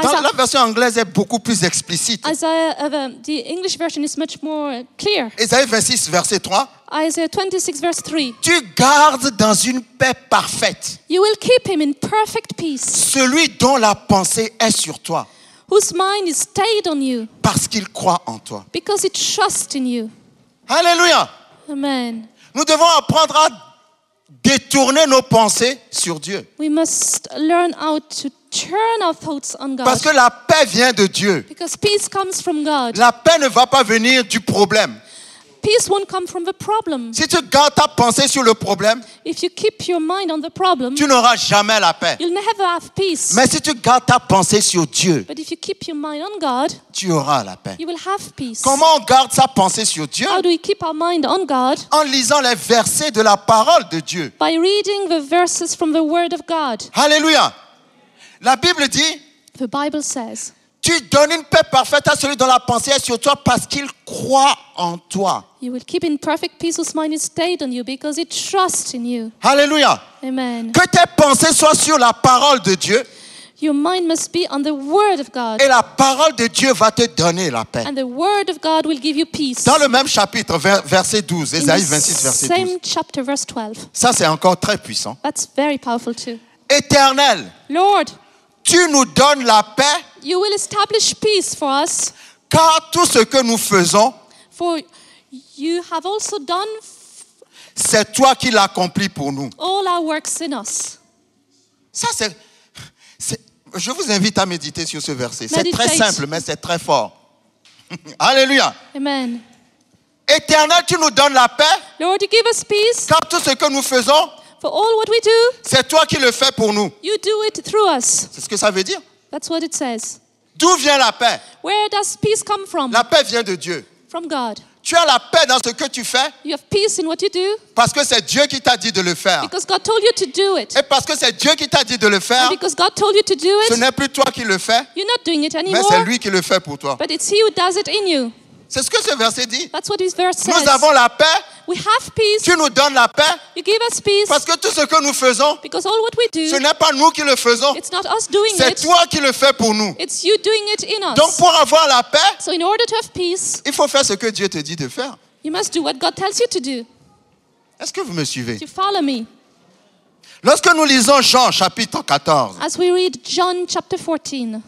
dans Isaiah- la version anglaise, est beaucoup plus explicite. The English version is much more clear. Ésaïe 26, verset 3, Isaiah 26 verse 3. tu gardes dans une paix parfaite You will keep him in perfect peace, celui dont la pensée est sur toi whose mind is stayed on you parce qu'il croit en toi. because it trusts in you. Alléluia. Amen. Nous devons apprendre à détourner nos pensées sur Dieu. We must learn how to turn our thoughts on God. Parce que la paix vient de Dieu. Because peace comes from God. La paix ne va pas venir du problème. Peace won't come from the problem. Si tu gardes ta pensée sur le problème, If you keep your mind on the problem, tu n'auras jamais la paix. you'll never have peace. Mais si tu gardes ta pensée sur Dieu, But if you keep your mind on God, tu auras la paix. you will have peace. Comment on garde sa pensée sur Dieu? How do we keep our mind on God? En lisant les versets de la parole de Dieu. By reading the verses from the Word of God. Alléluia. La Bible dit, The Bible says, tu donnes une paix parfaite à celui dont la pensée est sur toi parce qu'il croit en toi. you will keep in perfect peace whose mind is stayed on you because it trusts in you. Alléluia. Amen. Que tes pensées soient sur la parole de Dieu Your mind must be on the Word of God. et la parole de Dieu va te donner la paix. And the Word of God will give you peace. Dans le même chapitre, verset 12, In Ésaïe the 26, verset 12. same chapter, verse 12. Ça, c'est encore très puissant. That's very powerful too. Éternel, Lord, tu nous donnes la paix you will establish peace for us, car tout ce que nous faisons, for you have also done c'est toi qui l'accomplis pour nous. all our works in us. Ça, je vous invite à méditer sur ce verset. C'est très Meditate. simple, mais c'est très fort. Alléluia. Amen. Éternel, tu nous donnes la paix, Lord, you give us peace car tout ce que nous faisons, for all what we do. c'est toi qui le fais pour nous. You do it through us. C'est ce que ça veut dire. That's what it says. D'où vient la paix? Where does peace come from? La paix vient de Dieu. From God. Tu as la paix dans ce que tu fais You have peace in what you do parce que c'est Dieu qui t'a dit de le faire. because God told you to do it. Et parce que c'est Dieu qui t'a dit de le faire, And because God told you to do ce it, n'est plus toi qui le fais, you're not doing it mais anymore, c'est lui qui le fait pour toi. but it's He who does it in you. C'est ce que ce verset dit. That's what this verse says. Nous avons la paix, We have peace. tu nous donnes la paix, You give us peace parce que tout ce que nous faisons, because all what we ce do, n'est pas nous qui le faisons, it's not us doing c'est it. toi qui le fais pour nous. It's you doing it in Donc us. pour avoir la paix, So in order to have peace, il faut faire ce que Dieu te dit de faire. you must do what God tells you to do. Est-ce que vous me suivez? You follow me. Lorsque nous lisons Jean chapitre 14, As we read John chapter 14,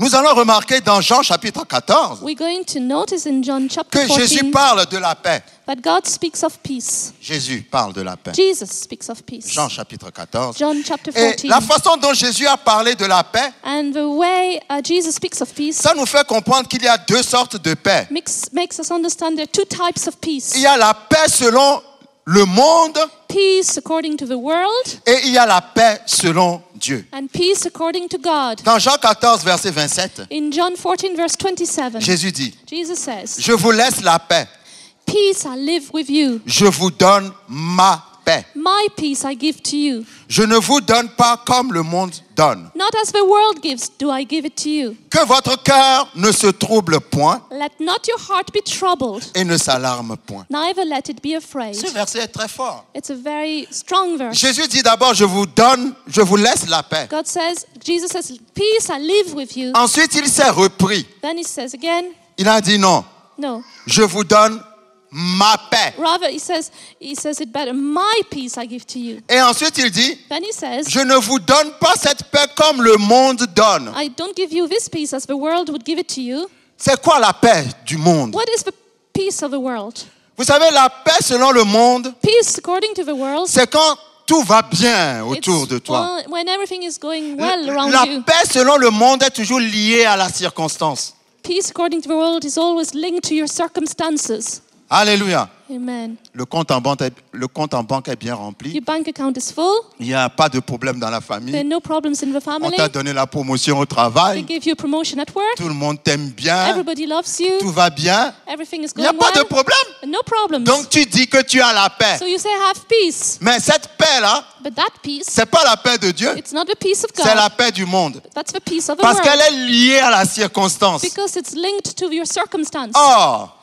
Nous allons remarquer dans Jean chapitre 14 we're going to notice in John chapter que Jésus 14 parle de la paix. that God speaks of peace. Jésus parle de la paix. Jesus speaks of peace. Jean chapitre 14. John chapter Et 14. la façon dont Jésus a parlé de la paix, And the way Jesus speaks of peace ça nous fait comprendre qu'il y a deux sortes de paix. makes us understand there are two types of peace. Il y a la paix selon le monde Peace according to the world et il y a la paix selon Dieu. and peace according to God. Dans Jean 14, verset 27, In John 14 verse 27, Jésus dit, Jesus says, je vous laisse la paix, peace I live with you. je vous donne ma paix. My peace I give to you. Je ne vous donne pas comme le monde donne. Not as the world gives, do I give it to you. Que votre cœur ne se trouble point Let not your heart be troubled, et ne s'alarme point. neither let it be afraid. Ce verset est très fort. It's a very strong verse. Jésus dit d'abord, je vous laisse la paix. Jesus says, peace I live with you. Ensuite, il s'est repris. Then he says again, Il a dit non, no. je vous donne ma paix. Rather, he says it better. My peace I give to you. Et ensuite, il dit, Then he says, je ne vous donne pas cette paix comme le monde donne. I don't give you this peace as the world would give it to you. C'est quoi la paix du monde? What is the peace of the world? Vous savez, la paix selon le monde, Peace according to the world, c'est quand tout va bien it's autour de toi. when everything is going well around La you. paix selon le monde est toujours liée à la circonstance. Peace according to the world is always linked to your circumstances. Alléluia. Amen. Le compte en banque est bien rempli. Your bank account is full. Il n'y a pas de problème dans la There are famille. no problems in the On family. t'a donné la promotion au They travail. give you a promotion at work. Tout le monde t'aime bien. Everybody loves you. Tout va bien. Everything is Il n'y a going pas de well. problème. No problems. Donc tu dis que tu as la paix. So you say have peace. Mais cette paix-là, But that peace, c'est pas la paix de Dieu. it's not the peace of C'est la God. paix du monde. That's the peace of the Parce qu'elle world. est liée à la circonstance. Because it's linked to your circumstance. Or,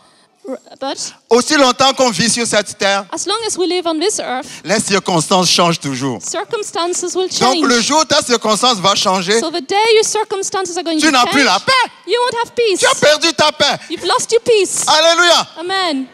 But aussi longtemps qu'on vit sur cette terre, as long as we live on this earth, les circonstances changent toujours. circumstances will Donc change. le jour où ta circonstance va changer, So the day your circumstances are going tu to n'as change, plus la paix. you won't have peace. Tu as perdu ta paix. You've lost your peace. Alléluia. Amen.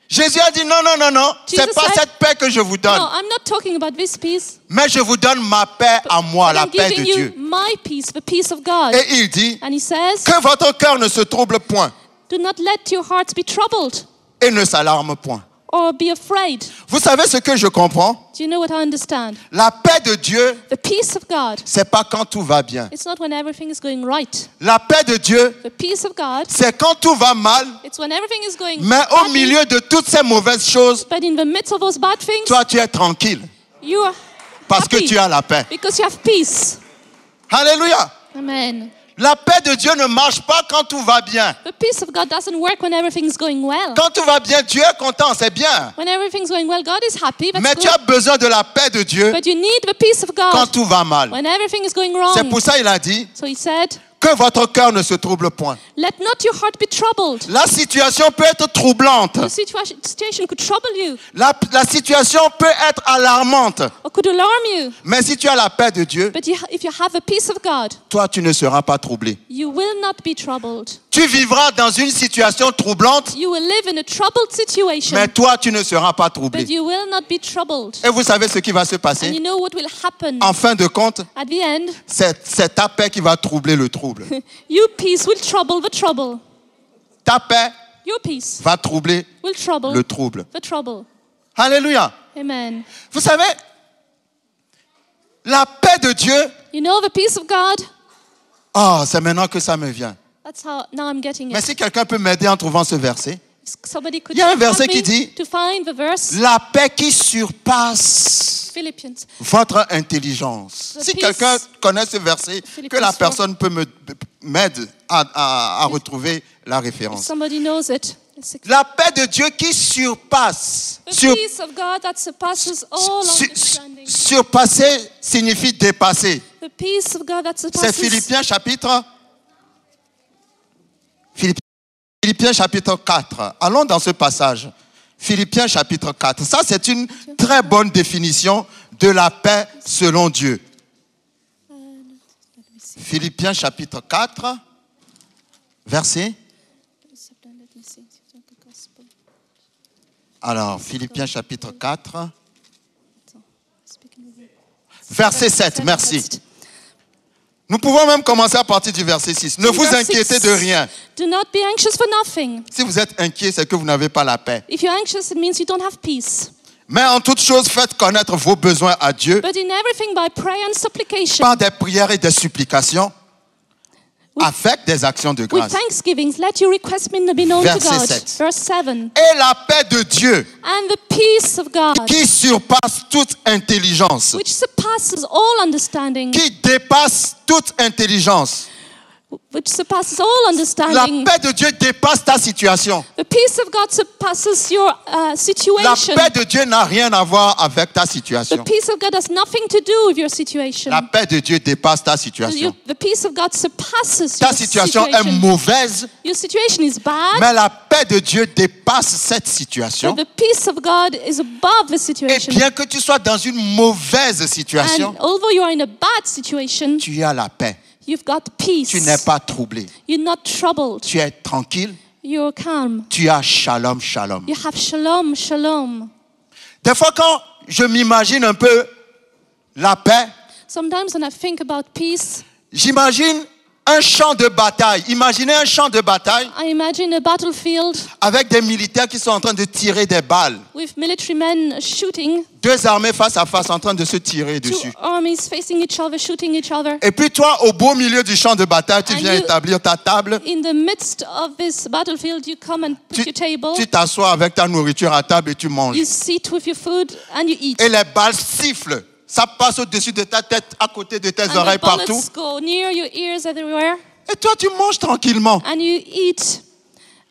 Jésus a dit non, non, non, non. C'est Jesus pas said, cette paix que je vous donne. No, I'm not talking about this peace. Mais je vous donne ma paix à moi, But la I'm paix de giving you Dieu. my peace, the peace of God. Et il dit And he says, que votre cœur ne se trouble point do not let your hearts be troubled et ne s'alarme point. or be afraid. Vous savez ce que je comprends? Do you know what I understand? La paix de Dieu, The peace of God, c'est pas quand tout va bien. it's not when everything is going right. La paix de Dieu, The peace of God, c'est quand tout va mal, it's when everything is going mais au badly, milieu de toutes ces mauvaises choses, but in the midst of those bad things, toi tu es tranquille you are parce que happy tu as la paix. because you have peace. Alléluia. Amen. La paix de Dieu ne marche pas quand tout va bien. The peace of God doesn't work when everything's going well. Quand tout va bien, Dieu est content, c'est bien. When everything's going well, God is happy. That's Mais tu good. as besoin de la paix de Dieu But you need the peace of quand God tout va mal. when everything is going C'est wrong. pour ça qu'il a dit So he said, que votre cœur ne se trouble point. let not your heart be troubled. La situation peut être troublante. The situation could trouble you La situation peut être alarmante. or could alarm you. Mais si tu as la paix de Dieu, But if you have the peace of God, toi, tu ne seras pas troublé. you will not be troubled. Tu vivras dans une situation troublante, You will live in a troubled situation, mais toi, tu ne seras pas but troublé. you will not be troubled. Et vous savez ce qui va se And passer? you know what will happen En fin de compte, at the end? c'est ta paix qui va troubler le trouble. Your peace will trouble the trouble. Ta paix Your peace va troubler will trouble le trouble. the trouble. Alléluia. Amen. Vous savez, la paix de Dieu, You know the peace of God? c'est maintenant que ça me vient. That's how now I'm getting Mais it. si quelqu'un peut m'aider en trouvant ce verset. Somebody could Il y a un help verset me qui dit, to find the verse. La paix qui surpasse Philippians. votre intelligence. The Si peace- quelqu'un connaît ce verset, que Philippians la 4. personne peut m'aider à retrouver la If référence. somebody knows it. La paix de Dieu qui surpasse. The peace of God that surpasses all understanding. Surpasser signifie dépasser. The peace of God that C'est surpasses. Philippiens chapitre 4. Allons dans ce passage. Philippiens chapitre 4. Ça, c'est une très bonne définition de la paix selon Dieu. Philippiens chapitre 4, verset. Alors, Philippiens chapitre 4, verset 7, merci. Nous pouvons même commencer à partir du verset 6. Ne In vous verse inquiétez 6, de rien. Do not be anxious for nothing. Si vous êtes inquiet, c'est que vous n'avez pas la paix. If you're anxious, it means you don't have peace. Mais en toute chose, faites connaître vos besoins à Dieu But in everything by prayer and supplication, par des prières et des supplications, With- avec des actions de with grâce. thanksgivings, let your requests be known to Verset God. 7. Verse 7. Et la paix de Dieu, And the peace of God, qui surpasse toute intelligence, which surpasses all understanding, qui dépasse toute intelligence. which surpasses all La understanding. paix de Dieu dépasse ta situation. The peace of God surpasses your La situation. paix de Dieu n'a rien à voir avec ta The situation. peace of God has nothing to do with your situation. La paix de Dieu dépasse ta situation. The peace of God surpasses Ta your situation est situation. mauvaise, Your situation is bad, mais la paix de Dieu dépasse cette situation. but the peace of God is above the Et situation. bien que tu sois dans une mauvaise situation, And although you are in a bad situation, tu as la paix. you've got peace. Tu n'es pas troublé. You're not troubled. Tu es tranquille. You're calm. Tu as shalom, shalom. You have shalom, shalom. Des fois, quand je m'imagine un peu la paix, Sometimes when I think about peace, j'imagine un champ de bataille. Imaginez un champ de bataille I imagine a battlefield avec des militaires qui sont en train de tirer des balles. with military men shooting, Deux armées face à face en train de se tirer two dessus. armies facing each other, shooting each other. Et puis toi, au beau milieu du champ de bataille, tu And viens you- établir ta table. In the midst of this battlefield, you come and put Tu your table, tu t'assois avec ta nourriture à table et tu manges. you sit with your food, and you eat. Et les balles sifflent. Ça passe au-dessus de ta tête, à côté de tes And oreilles, the partout. bullets go near your ears everywhere, Et toi, tu manges tranquillement. and you eat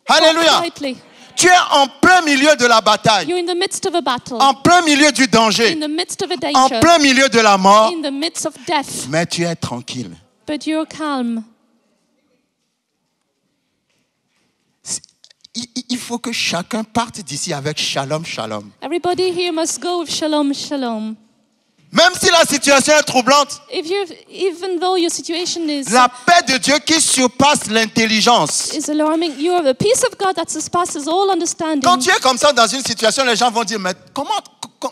Alléluia. quietly. Tu es en plein milieu de la bataille, You're in the midst of a battle, en plein milieu du danger, in the midst of a en danger, plein milieu de la mort, in the midst of death, mais tu es tranquille. but you're calm. Il faut que chacun parte d'ici avec shalom, shalom. Everybody here must go with shalom, shalom. Même si la situation est troublante, Even though your situation la paix de Dieu qui surpasse l'intelligence. is alarming, you have a peace of God that surpasses all understanding. Quand tu es comme ça dans une situation, les gens vont dire, mais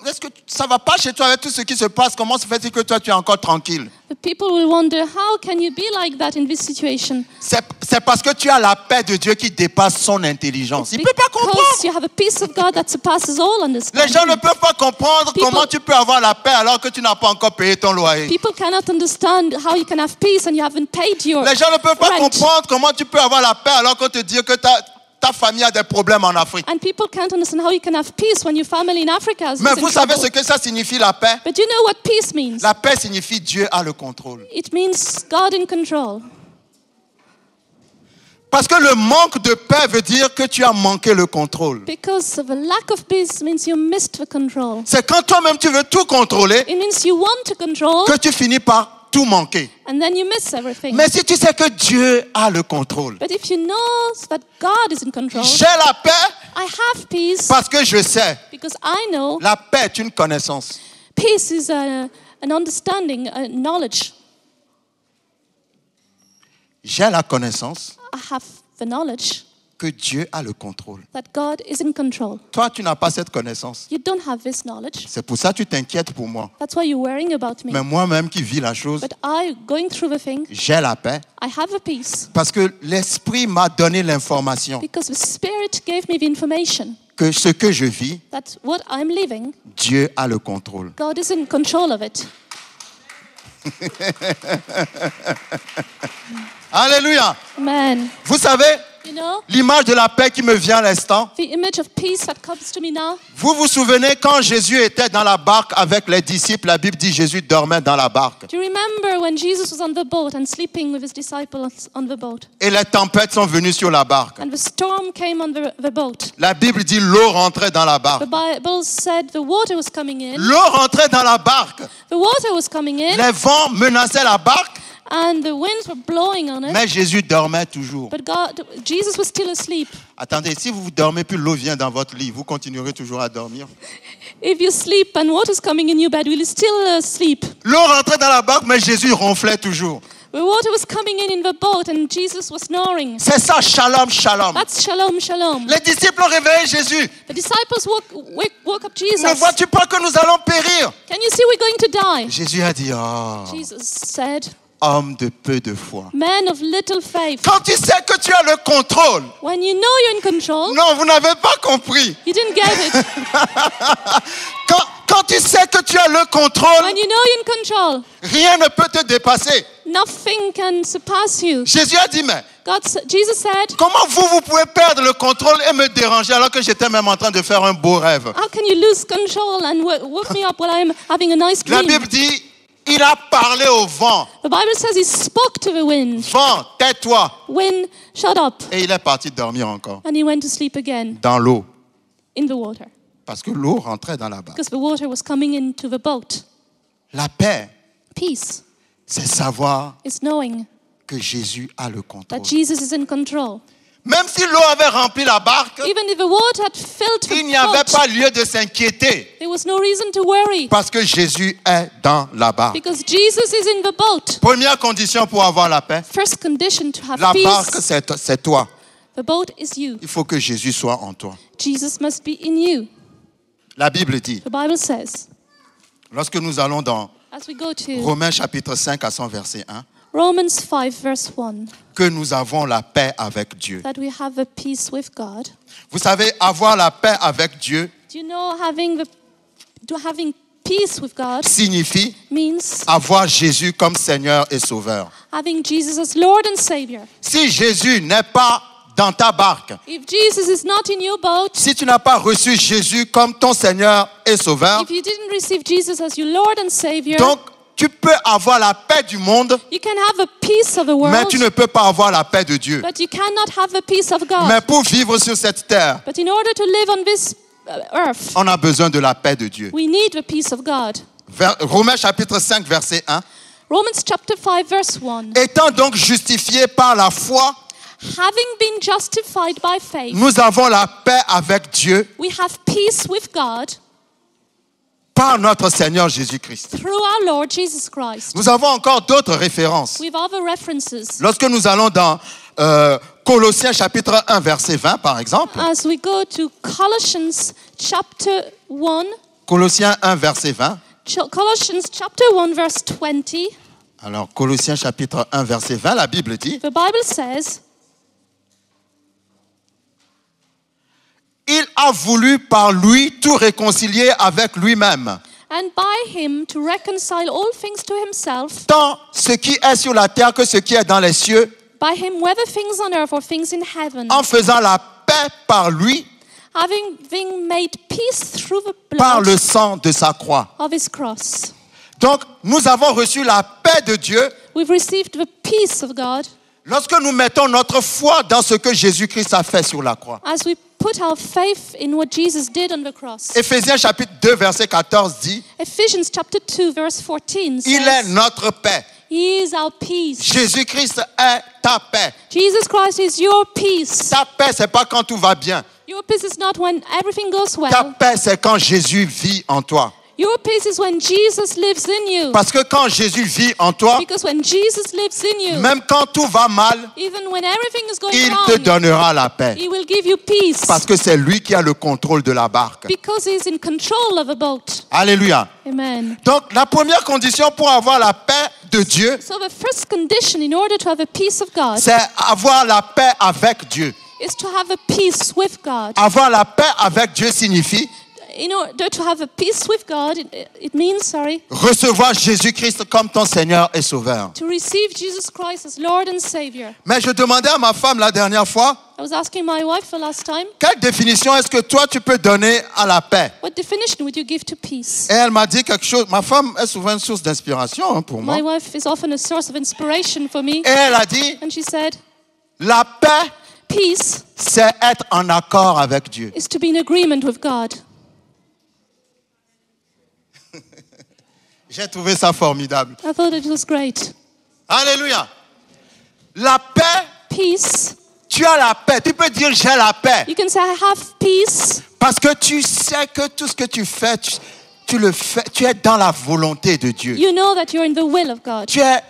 est-ce que ça va pas chez toi avec tout ce qui se passe? Comment se fait-il que toi tu es encore tranquille? The people will wonder, how can you be like that in this situation? C'est parce que tu as la paix de Dieu qui dépasse son intelligence. Il ne peut pas comprendre. Because you have a peace of God that surpasses all Les understanding. gens ne peuvent pas comprendre People- comment tu peux avoir la paix alors que tu n'as pas encore payé ton loyer. People cannot understand how you can have peace and you haven't paid your Les gens ne peuvent pas rent. comprendre comment tu peux avoir la paix alors qu'on te dit que ta famille a des problèmes en Afrique. And people can't understand how you can have peace when your family in Africa is Mais in vous savez trouble. ce que ça signifie la paix? But you know what peace means? La paix signifie Dieu a le contrôle. It means God in control. Parce que le manque de paix veut dire que tu as manqué le contrôle. Because of a lack of peace means you missed the control. C'est quand toi-même tu veux tout contrôler It means you want to control que tu finis par tout manquer. and then you miss everything. Mais si tu sais que Dieu a le contrôle, But if you know that God is in control, j'ai la paix I have peace parce que je sais. because I know La paix est une connaissance. peace is an understanding, a knowledge. J'ai la connaissance I have the knowledge que Dieu a le contrôle. that God is in control. Toi, tu n'as pas cette connaissance. You don't have this knowledge. C'est pour ça que tu t'inquiètes pour moi. That's why you're worrying about me. Mais moi-même qui vis la chose, But I, going through the thing, j'ai la paix I have a peace parce que l'Esprit m'a donné l'information because the Spirit gave me the information que ce que je vis, that what I'm living, Dieu a le contrôle. God is in control of it. Alléluia. Amen. Vous savez, You know, l'image de la paix qui me vient à l'instant, the image of peace that comes to me now. vous vous souvenez quand Jésus était dans la barque avec les disciples, la Bible dit Jésus dormait dans la barque. Do you remember when Jesus was on the boat and sleeping with his disciples on the boat? Et les tempêtes sont venues sur la barque. And the storm came on the boat. La Bible dit l'eau rentrait dans la barque. The Bible said the water was coming in. L'eau rentrait dans la barque. The water was coming in Les vents menaçaient la barque, and the winds were blowing on it. mais Jésus dormait toujours. But Jesus was still asleep. Attendez, si vous dormez puis l'eau vient dans votre lit, vous continuerez toujours à dormir. If you sleep and water's coming in your bed, will you still sleep? L'eau rentrait dans la barque, mais Jésus ronflait toujours. The water was coming in the boat and Jesus was snoring. C'est ça, shalom, shalom. That's shalom, shalom. Les disciples ont réveillé Jésus. The disciples woke up Jesus. Ne vois-tu pas que nous allons périr? Can you see we're going to die? Jésus a dit, oh, Jesus said, homme de peu de foi. Man of little faith. Quand tu sais que tu as le contrôle. When you know you're in control, Non, vous n'avez pas compris. you didn't get it. Quand tu sais que tu as le contrôle, When you know you're in control, rien ne peut te dépasser. nothing can surpass you. Jésus a dit, mais Jesus said, comment vous pouvez perdre le contrôle et me déranger alors que j'étais même en train de faire un beau rêve? how can you lose control and wake me up while I'm having a nice La dream? Bible dit, il a parlé au vent. The Bible says he spoke to the wind. Vent, tais-toi. Wind, shut up. Et il est parti dormir encore And he went to sleep again dans l'eau. in the water. Parce que l'eau rentrait dans la barque. Because the water was coming into the boat. La paix, Peace c'est savoir is knowing que Jésus a le contrôle. that Jesus is in control. Même si l'eau avait rempli la barque, Even if the water had filled il n'y the avait boat, pas lieu de s'inquiéter. there was no reason to worry. Parce que Jésus est dans la barque. Because Jesus is in the boat. Première condition pour avoir la paix, First condition to have la barque, peace. c'est toi. The boat is you. Il faut que Jésus soit en toi. Jesus must be in you. La Bible dit, The Bible says, lorsque nous allons dans as we go to Romains chapitre 5 à son verset 1, Romans 5 verse 1, que nous avons la paix avec Dieu. that we have a peace with God. Vous savez, avoir la paix avec Dieu Do you know having peace with God signifie means avoir Jésus comme Seigneur et Sauveur. having Jesus as Lord and Savior? Si Jésus n'est pas dans ta barque, If Jesus is not in your boat, si tu n'as pas reçu Jésus comme ton Seigneur et Sauveur, if you didn't receive Jesus as your Lord and Savior, donc tu peux avoir la paix du monde, you can have a peace of the mais world, tu ne peux pas avoir la paix de Dieu. but you cannot have the peace of God. Mais pour vivre sur cette terre, But in order to live on this earth, on a besoin de la paix de Dieu. we need the peace of God. Romains chapitre 5 verset 1. Romans chapter 5 verse 1. Étant donc justifiés par la foi, Having been justified by faith, nous avons la paix avec Dieu we have peace with God par notre Seigneur Jésus-Christ. through our Lord Jesus Christ. Nous avons encore d'autres références. We have other references. Lorsque nous allons dans Colossiens chapitre 1 verset 20 par exemple, As we go to Colossians chapter 1, Colossiens 1 verset 20. Colossians chapter 1 verse 20, Alors Colossiens chapitre 1 verset 20, la Bible dit, the Bible says, il a voulu par lui tout réconcilier avec lui-même, and by him to reconcile all things to himself, tant ce qui est sur la terre que ce qui est dans les cieux, by him whether things on earth or things in heaven, en faisant la paix par lui, having been made peace through the par blood le sang de sa croix. of his cross. Donc, nous avons reçu la paix de Dieu We've received the peace of God lorsque nous mettons notre foi dans ce que Jésus-Christ a fait sur la croix. as we put our faith in what Jesus did on the cross. Éphésiens chapitre 2 verset 14 dit, Ephesians chapter 2 verse 14 il est says, notre paix. He is our peace. Jésus-Christ est ta paix. Jesus Christ is your peace. Ta paix, c'est pas quand tout va bien. Your peace is not when everything goes Ta well. paix, c'est quand Jésus vit en toi. Your peace is when Jesus lives in you. Parce que quand Jésus vit en toi, Because when Jesus lives in you, même quand tout va mal, even when everything is going il te wrong, donnera la paix. He will give you peace. Parce que c'est lui qui a le contrôle de la barque. Because He's in control of a boat. Alléluia. Amen. Donc, la première condition pour avoir la paix de Dieu, So the first condition in order to have a peace of God c'est avoir la paix avec Dieu. is to have a peace with God. Avoir la paix avec Dieu signifie In order to have a peace with God, it means, recevoir Jésus-Christ comme ton Seigneur et Sauveur. to receive Jesus Christ as Lord and Savior. Mais je demandais à ma femme la dernière fois, I was asking my wife the last time, quelle définition est-ce que toi tu peux donner à la paix? what definition would you give to peace? Et elle m'a dit quelque chose. Ma femme est souvent une source d'inspiration pour moi. My wife is often a source of inspiration for me. Et elle a dit, And she said, la paix, peace c'est être en accord avec Dieu. is to be in agreement with God. J'ai trouvé ça formidable. I thought it was great. Alléluia. La paix, Peace, tu as la paix. Tu peux dire j'ai la paix. you can say, I have peace Parce que tu sais que tout ce que tu fais, tu le fais. Tu es dans la volonté de Dieu. You know that you're in the will of God. Tu es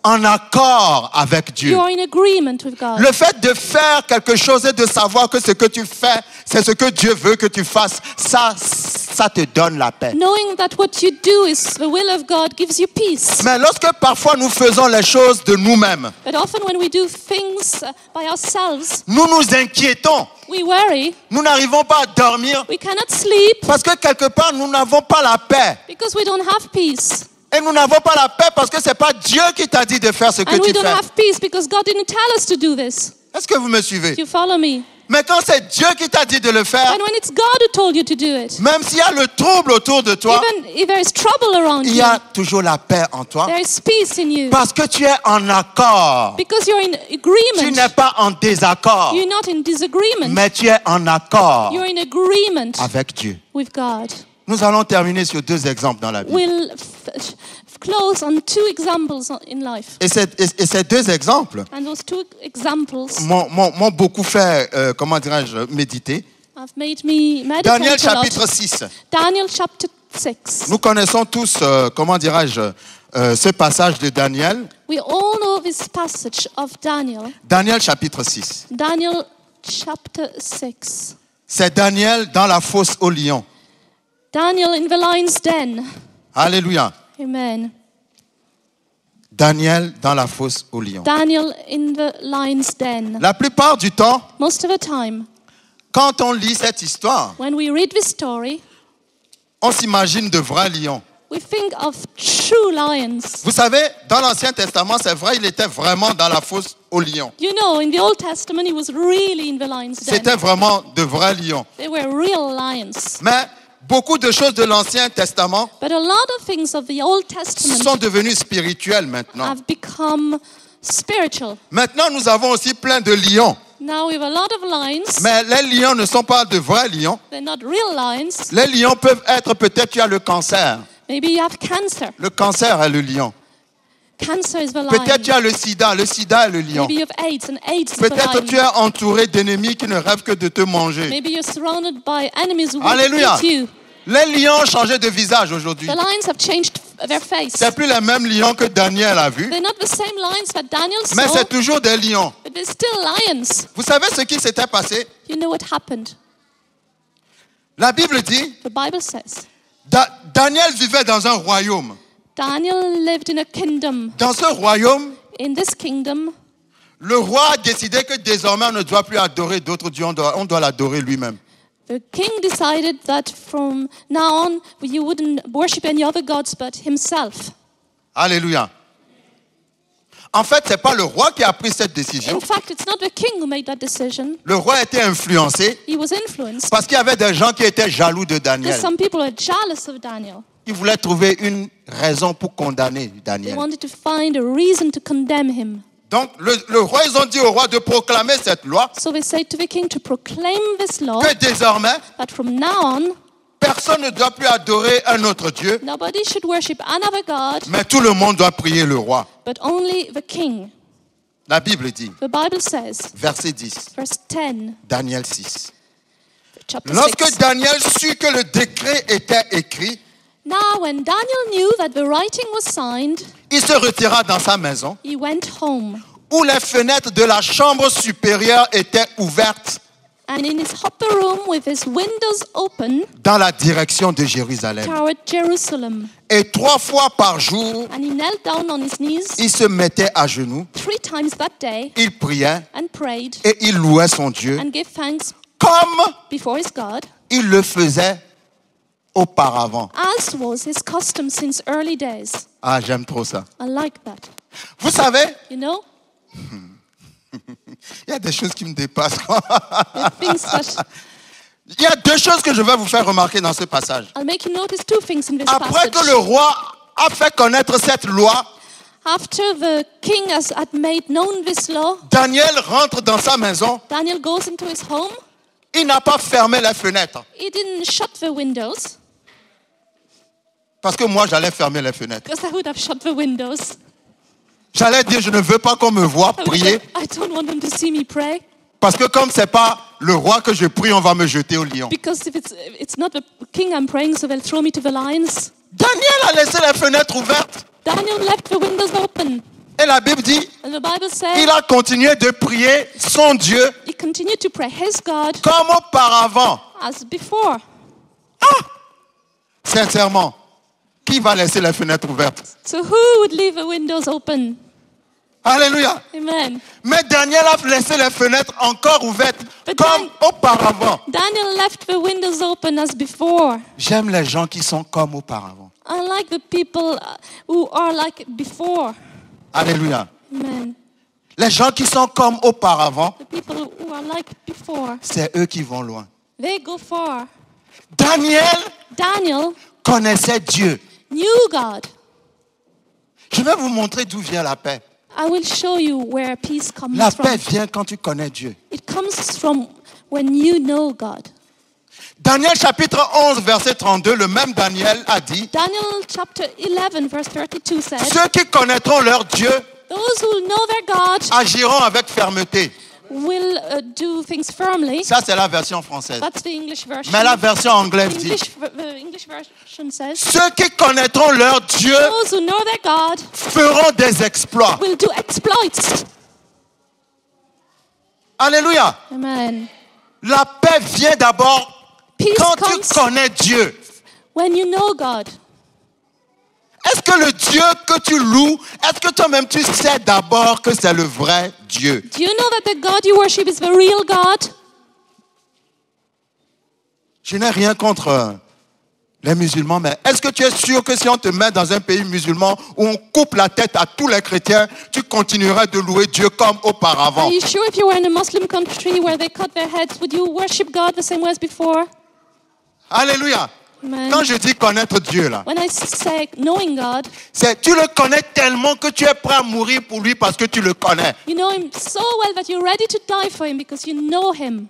en accord avec Dieu. You are in agreement with God. Le fait de faire quelque chose et de savoir que ce que tu fais, c'est ce que Dieu veut que tu fasses, ça te donne la paix. Knowing that what you do is the will of God gives you peace. Mais lorsque parfois nous faisons les choses de nous-mêmes, But often when we do things by ourselves, nous nous inquiétons. we worry, Nous n'arrivons pas à dormir we cannot sleep parce que quelque part nous n'avons pas la paix. because we don't have peace. Et nous n'avons pas la paix parce que c'est pas Dieu qui t'a dit de faire ce que And we tu don't fais. have peace because God didn't tell us to do this. Est-ce que vous me suivez? You follow me? Mais quand c'est Dieu qui t'a dit de le faire, And when it's God who told you to do it, même s'il y a le trouble autour de toi, even if there is trouble around il y you, a toujours la paix en toi. there is peace in you. Parce que tu es en accord. Because you're in Tu agreement. n'es pas en désaccord, You're not in disagreement. mais tu es en accord You're in agreement avec Dieu. with God. Nous allons terminer sur 2 exemples dans la Bible. We'll close on 2 examples in life. Et ces 2 exemples And those 2 examples m'ont beaucoup fait, comment dirais-je, méditer. have made me meditate Daniel a lot. chapitre 6. Daniel chapter 6. Nous connaissons tous, comment dirais-je, ce passage de Daniel. We all know this passage of Daniel. Daniel chapitre 6. Daniel chapter 6. C'est Daniel dans la fosse au lion. Daniel in the lion's den. Alléluia. Amen. Daniel dans la fosse au lion. Daniel in the lion's den. La plupart du temps, Most of the time, quand on lit cette histoire, when we read this story, on s'imagine de vrais lions. we think of true lions. Vous savez, dans l'Ancien Testament, c'est vrai, il était vraiment dans la fosse au lion. You know, in the Old Testament, he was really in the lion's den. C'était vraiment de vrais lions. They were real lions. Mais beaucoup de choses de l'Ancien Testament But a lot of things of the Old Testament sont devenues spirituelles maintenant. have become spiritual. Maintenant, nous avons aussi plein de lions. Now we have a lot of lions. Mais les lions ne sont pas de vrais lions. They're not real lions. Les lions peuvent être, peut-être tu as le cancer. Maybe you have cancer. Le cancer est le lion. Cancer is the lion. Peut-être tu as le sida est le lion. Maybe you have AIDS, and AIDS is the Peut-être tu lion. es entouré d'ennemis qui ne rêvent que de te manger. Maybe you're surrounded by enemies who want to Alléluia. eat you. Les lions ont changé de visage aujourd'hui. The lions have changed their face. C'est plus les mêmes lions que Daniel a vus, They're not the same lions that Daniel mais saw, c'est toujours des lions. but they're still lions. Vous savez ce qui s'était passé? You know what happened? La Bible dit, The Bible says Daniel vivait dans un royaume. Daniel lived in a kingdom. Dans ce royaume, In this kingdom, le roi a décidé que désormais on ne doit plus adorer d'autres dieux, on doit l'adorer lui-même. the king decided that from now on you wouldn't worship any other gods but himself. Alléluia. En fait, ce n'est pas le roi qui a pris cette décision. In fact, it's not the king who made that decision. Le roi était influencé He was influenced parce qu'il y avait des gens qui étaient jaloux de because Daniel. some people are jealous of Daniel. Ils voulaient trouver une raison pour condamner They Daniel. wanted to find a reason to condemn him. Donc, le roi, ils ont dit au roi de proclamer cette loi So they say to the king to proclaim this law que désormais, that from now on, personne ne doit plus adorer un autre Dieu, nobody should worship another god, mais tout le monde doit prier le roi. but only the king. La Bible dit, The Bible says, verset 10, verse 10, Daniel 6. chapter Lorsque 6. Daniel sut que le décret était écrit, Now when Daniel knew that the writing was signed, il se retira dans sa maison he went home. où les fenêtres de la chambre supérieure étaient ouvertes And in his upper room with his windows open dans la direction de Jérusalem. toward Jerusalem. Et 3 fois par jour, And he knelt down on his knees il se mettait à genoux, 3 times that day il priait and prayed et il louait son Dieu and gave thanks comme before his God, il le faisait auparavant. as was his custom since early days. Ah, j'aime trop ça. I like that. Vous savez, You know, il y a des choses qui me dépassent. the things that Il y a 2 choses que je vais vous faire remarquer dans ce passage. I'll make you notice 2 things in this Après que passage. le roi a fait connaître cette loi, After the king had made known this law, Daniel rentre dans sa maison. Daniel goes into his home. Il n'a pas fermé les fenêtres. He didn't shut the windows, Parce que moi, j'allais fermer les fenêtres. because I would have shut the windows. J'allais dire, je ne veux pas qu'on me voie I would prier. say, I don't want them to see me pray, Parce que comme c'est pas le roi que je prie, on va me jeter au lion. because if it's not the king I'm praying, so they'll throw me to the lions. Daniel a laissé les fenêtres ouvertes. Daniel left the windows open. Et la Bible dit, And the Bible says il a continué de prier son Dieu he continued to pray his God comme auparavant. as before. Sincèrement, qui va laisser les fenêtres ouvertes? So who would leave the windows open? Alléluia. Amen. Mais Daniel a laissé les fenêtres encore ouvertes But comme auparavant. Daniel left the windows open as before. J'aime les gens qui sont comme auparavant. I like the people who are like before. Alléluia. Amen. Les gens qui sont comme auparavant, The people who are like before, c'est eux qui vont loin. they go far. Daniel Daniel connaissait Dieu. knew God. Je vais vous montrer d'où vient la paix. I will show you where peace comes La from. paix vient quand tu connais Dieu. It comes from when you know God. Daniel chapitre 11 verset 32, le même Daniel a dit, Daniel chapter 11 verse 32 says, ceux qui connaîtront leur Dieu those who know their God agiront avec fermeté. will do things firmly. Ça, c'est la version française. That's the English version. Mais la version anglaise dit, The English version says, ceux qui connaîtront leur Dieu those who know their God feront des exploits. will do exploits. Alléluia. Amen. La paix vient d'abord Peace quand tu comes connais Dieu. when you know God. Est-ce que le Dieu que tu loues, est-ce que toi-même tu sais d'abord que c'est le vrai Dieu? Do you know that the God you worship is the real God? Je n'ai rien contre les musulmans, mais est-ce que tu es sûr que si on te met dans un pays musulman où on coupe la tête à tous les chrétiens, tu continueras de louer Dieu comme auparavant? Are you sure if you were in a Muslim country where they cut their heads, would you worship God the same way as before? Alléluia. Amen. Quand je dis connaître Dieu, là, When I say knowing God, c'est tu le connais tellement que tu es prêt à mourir pour lui parce que tu le connais. you know Him so well that you're ready to die for Him because you know Him.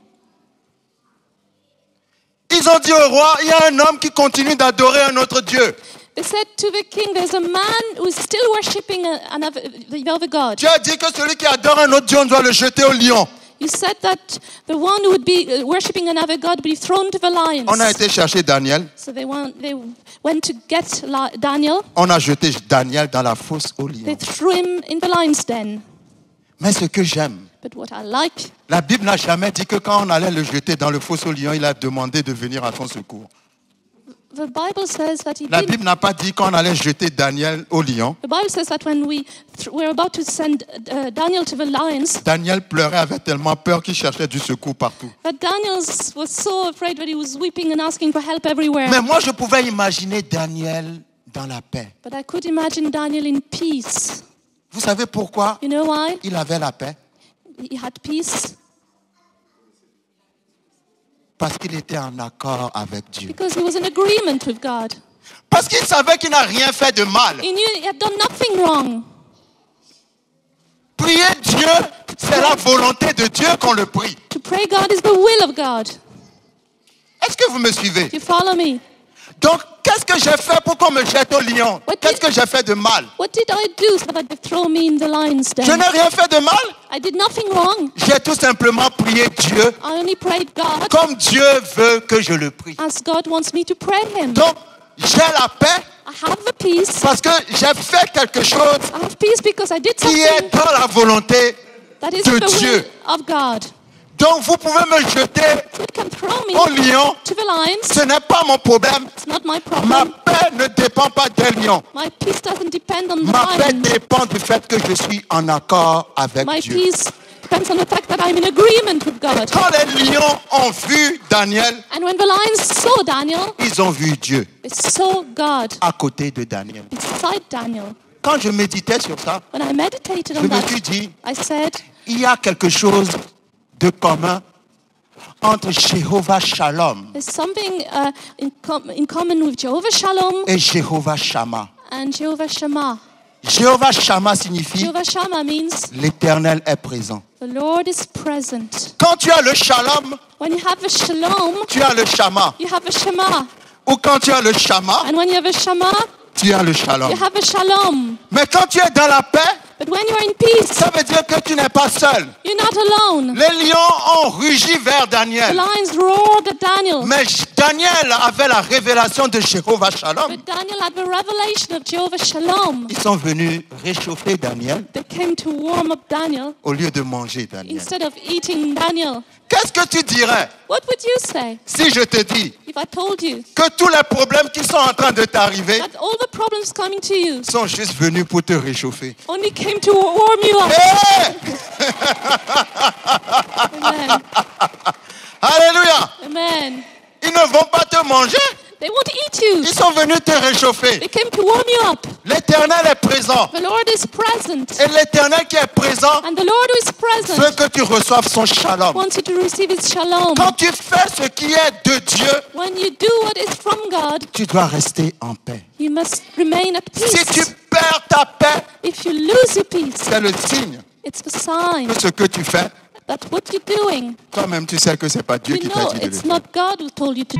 Ils ont dit au roi, il y a un homme qui continue d'adorer un autre Dieu. They said to the king, there's a man who's still worshipping the other God. Tu as dit que celui qui adore un autre Dieu, on doit le jeter au lion. You said that the one who would be worshipping another God would be thrown to the lions. On a été chercher Daniel. So they went to get Daniel. On a jeté Daniel dans la fosse au They lion. threw him in the lion's den. Mais ce que j'aime, But what I like, la Bible n'a jamais dit que quand on allait le jeter dans le fosse au lion, il a demandé de venir à son secours. the Bible says that he La didn't. Bible n'a pas dit qu'on allait jeter Daniel au lion. The Bible says that when we were about to send Daniel to the lions, Daniel pleurait, avait tellement peur qu'il cherchait du secours partout. that Daniel was so afraid that he was weeping and asking for help everywhere. Mais moi, je pouvais imaginer Daniel dans la paix. But I could imagine Daniel in peace. Vous savez pourquoi You know why? il avait la paix? He had peace Parce qu'il était en accord avec Dieu. because he was in agreement with God. Parce qu'il savait qu'il n'a rien fait de mal. He knew he had done nothing wrong. Prier Dieu, c'est la volonté de Dieu qu'on le prie. To pray God is the will of God. Est-ce que vous me suivez? Do you follow me? Donc, qu'est-ce que j'ai fait pour qu'on me jette au lion? Qu'est-ce que j'ai fait de mal? What did I do so that they throw me in the lion's Je den? n'ai rien fait de mal. I did nothing wrong. J'ai tout simplement prié Dieu I only prayed God comme Dieu veut que je le prie. as God wants me to pray Him. Donc, j'ai la paix I have the peace. parce que j'ai fait quelque chose I have peace because I did qui est something dans la volonté. that is de the will Dieu. of God. Donc, vous pouvez me jeter You can throw me au lion. to the lions. Ce n'est pas mon problème. It's not my Ma problem. paix ne dépend pas des lions. My peace doesn't depend on the Ma paix lions. dépend du fait que je suis en accord avec My Dieu. peace depends on the fact that I'm in agreement with God. Quand les lions ont vu Daniel, And when the lions saw Daniel, ils ont vu Dieu they saw God à côté de Daniel. beside Daniel. Quand je méditais sur ça, When I meditated je on me that, suis dit, I said, il y a quelque chose de commun entre Jéhovah Shalom there's something in common with Jehovah Shalom et Jéhovah Shammah. and Jehovah Shammah. Jéhovah Shammah signifie Jehovah Shammah means l'Éternel est présent. the Lord is present. Quand tu as le Shalom, When you have a Shalom, tu as le Shammah. you have a Shammah. Ou quand tu as le Shammah, And when you have a Shammah, tu as le Shalom. you have a Shalom. Mais quand tu es dans la paix, But when you're in peace, ça veut dire que tu n'es pas seul. you're not alone. Les lions ont rugi vers The Daniel. lions roared at Daniel. Mais Daniel avait la révélation de Jéhovah Shalom. But Daniel had the revelation of Jehovah Shalom. Ils sont venus réchauffer Daniel They came to warm up Daniel au lieu de manger Daniel. instead of eating Daniel. Qu'est-ce que tu dirais What would you say si je te dis if I told you que tous les problèmes qui sont en train de t'arriver that all the problems coming to you sont juste venus pour te réchauffer? only came to warm you up? Hey! Amen. Alléluia! Amen. Ils ne vont pas te manger, They won't eat you. ils sont venus te réchauffer. They came to warm you up. L'Éternel est présent. The Lord is present. Et l'Éternel qui est présent And the Lord who is present veut que tu reçoives son shalom. wants you to receive his shalom. Quand tu fais ce qui est de Dieu, When you do what is from God, tu dois rester en paix. you must remain at Si tu peace. perds ta paix, If you lose your peace, c'est le signe it's a sign que ce que tu fais, that what you're doing, toi-même tu sais que c'est pas Dieu you qui t'a know dit de le it's faire. not God who told you to.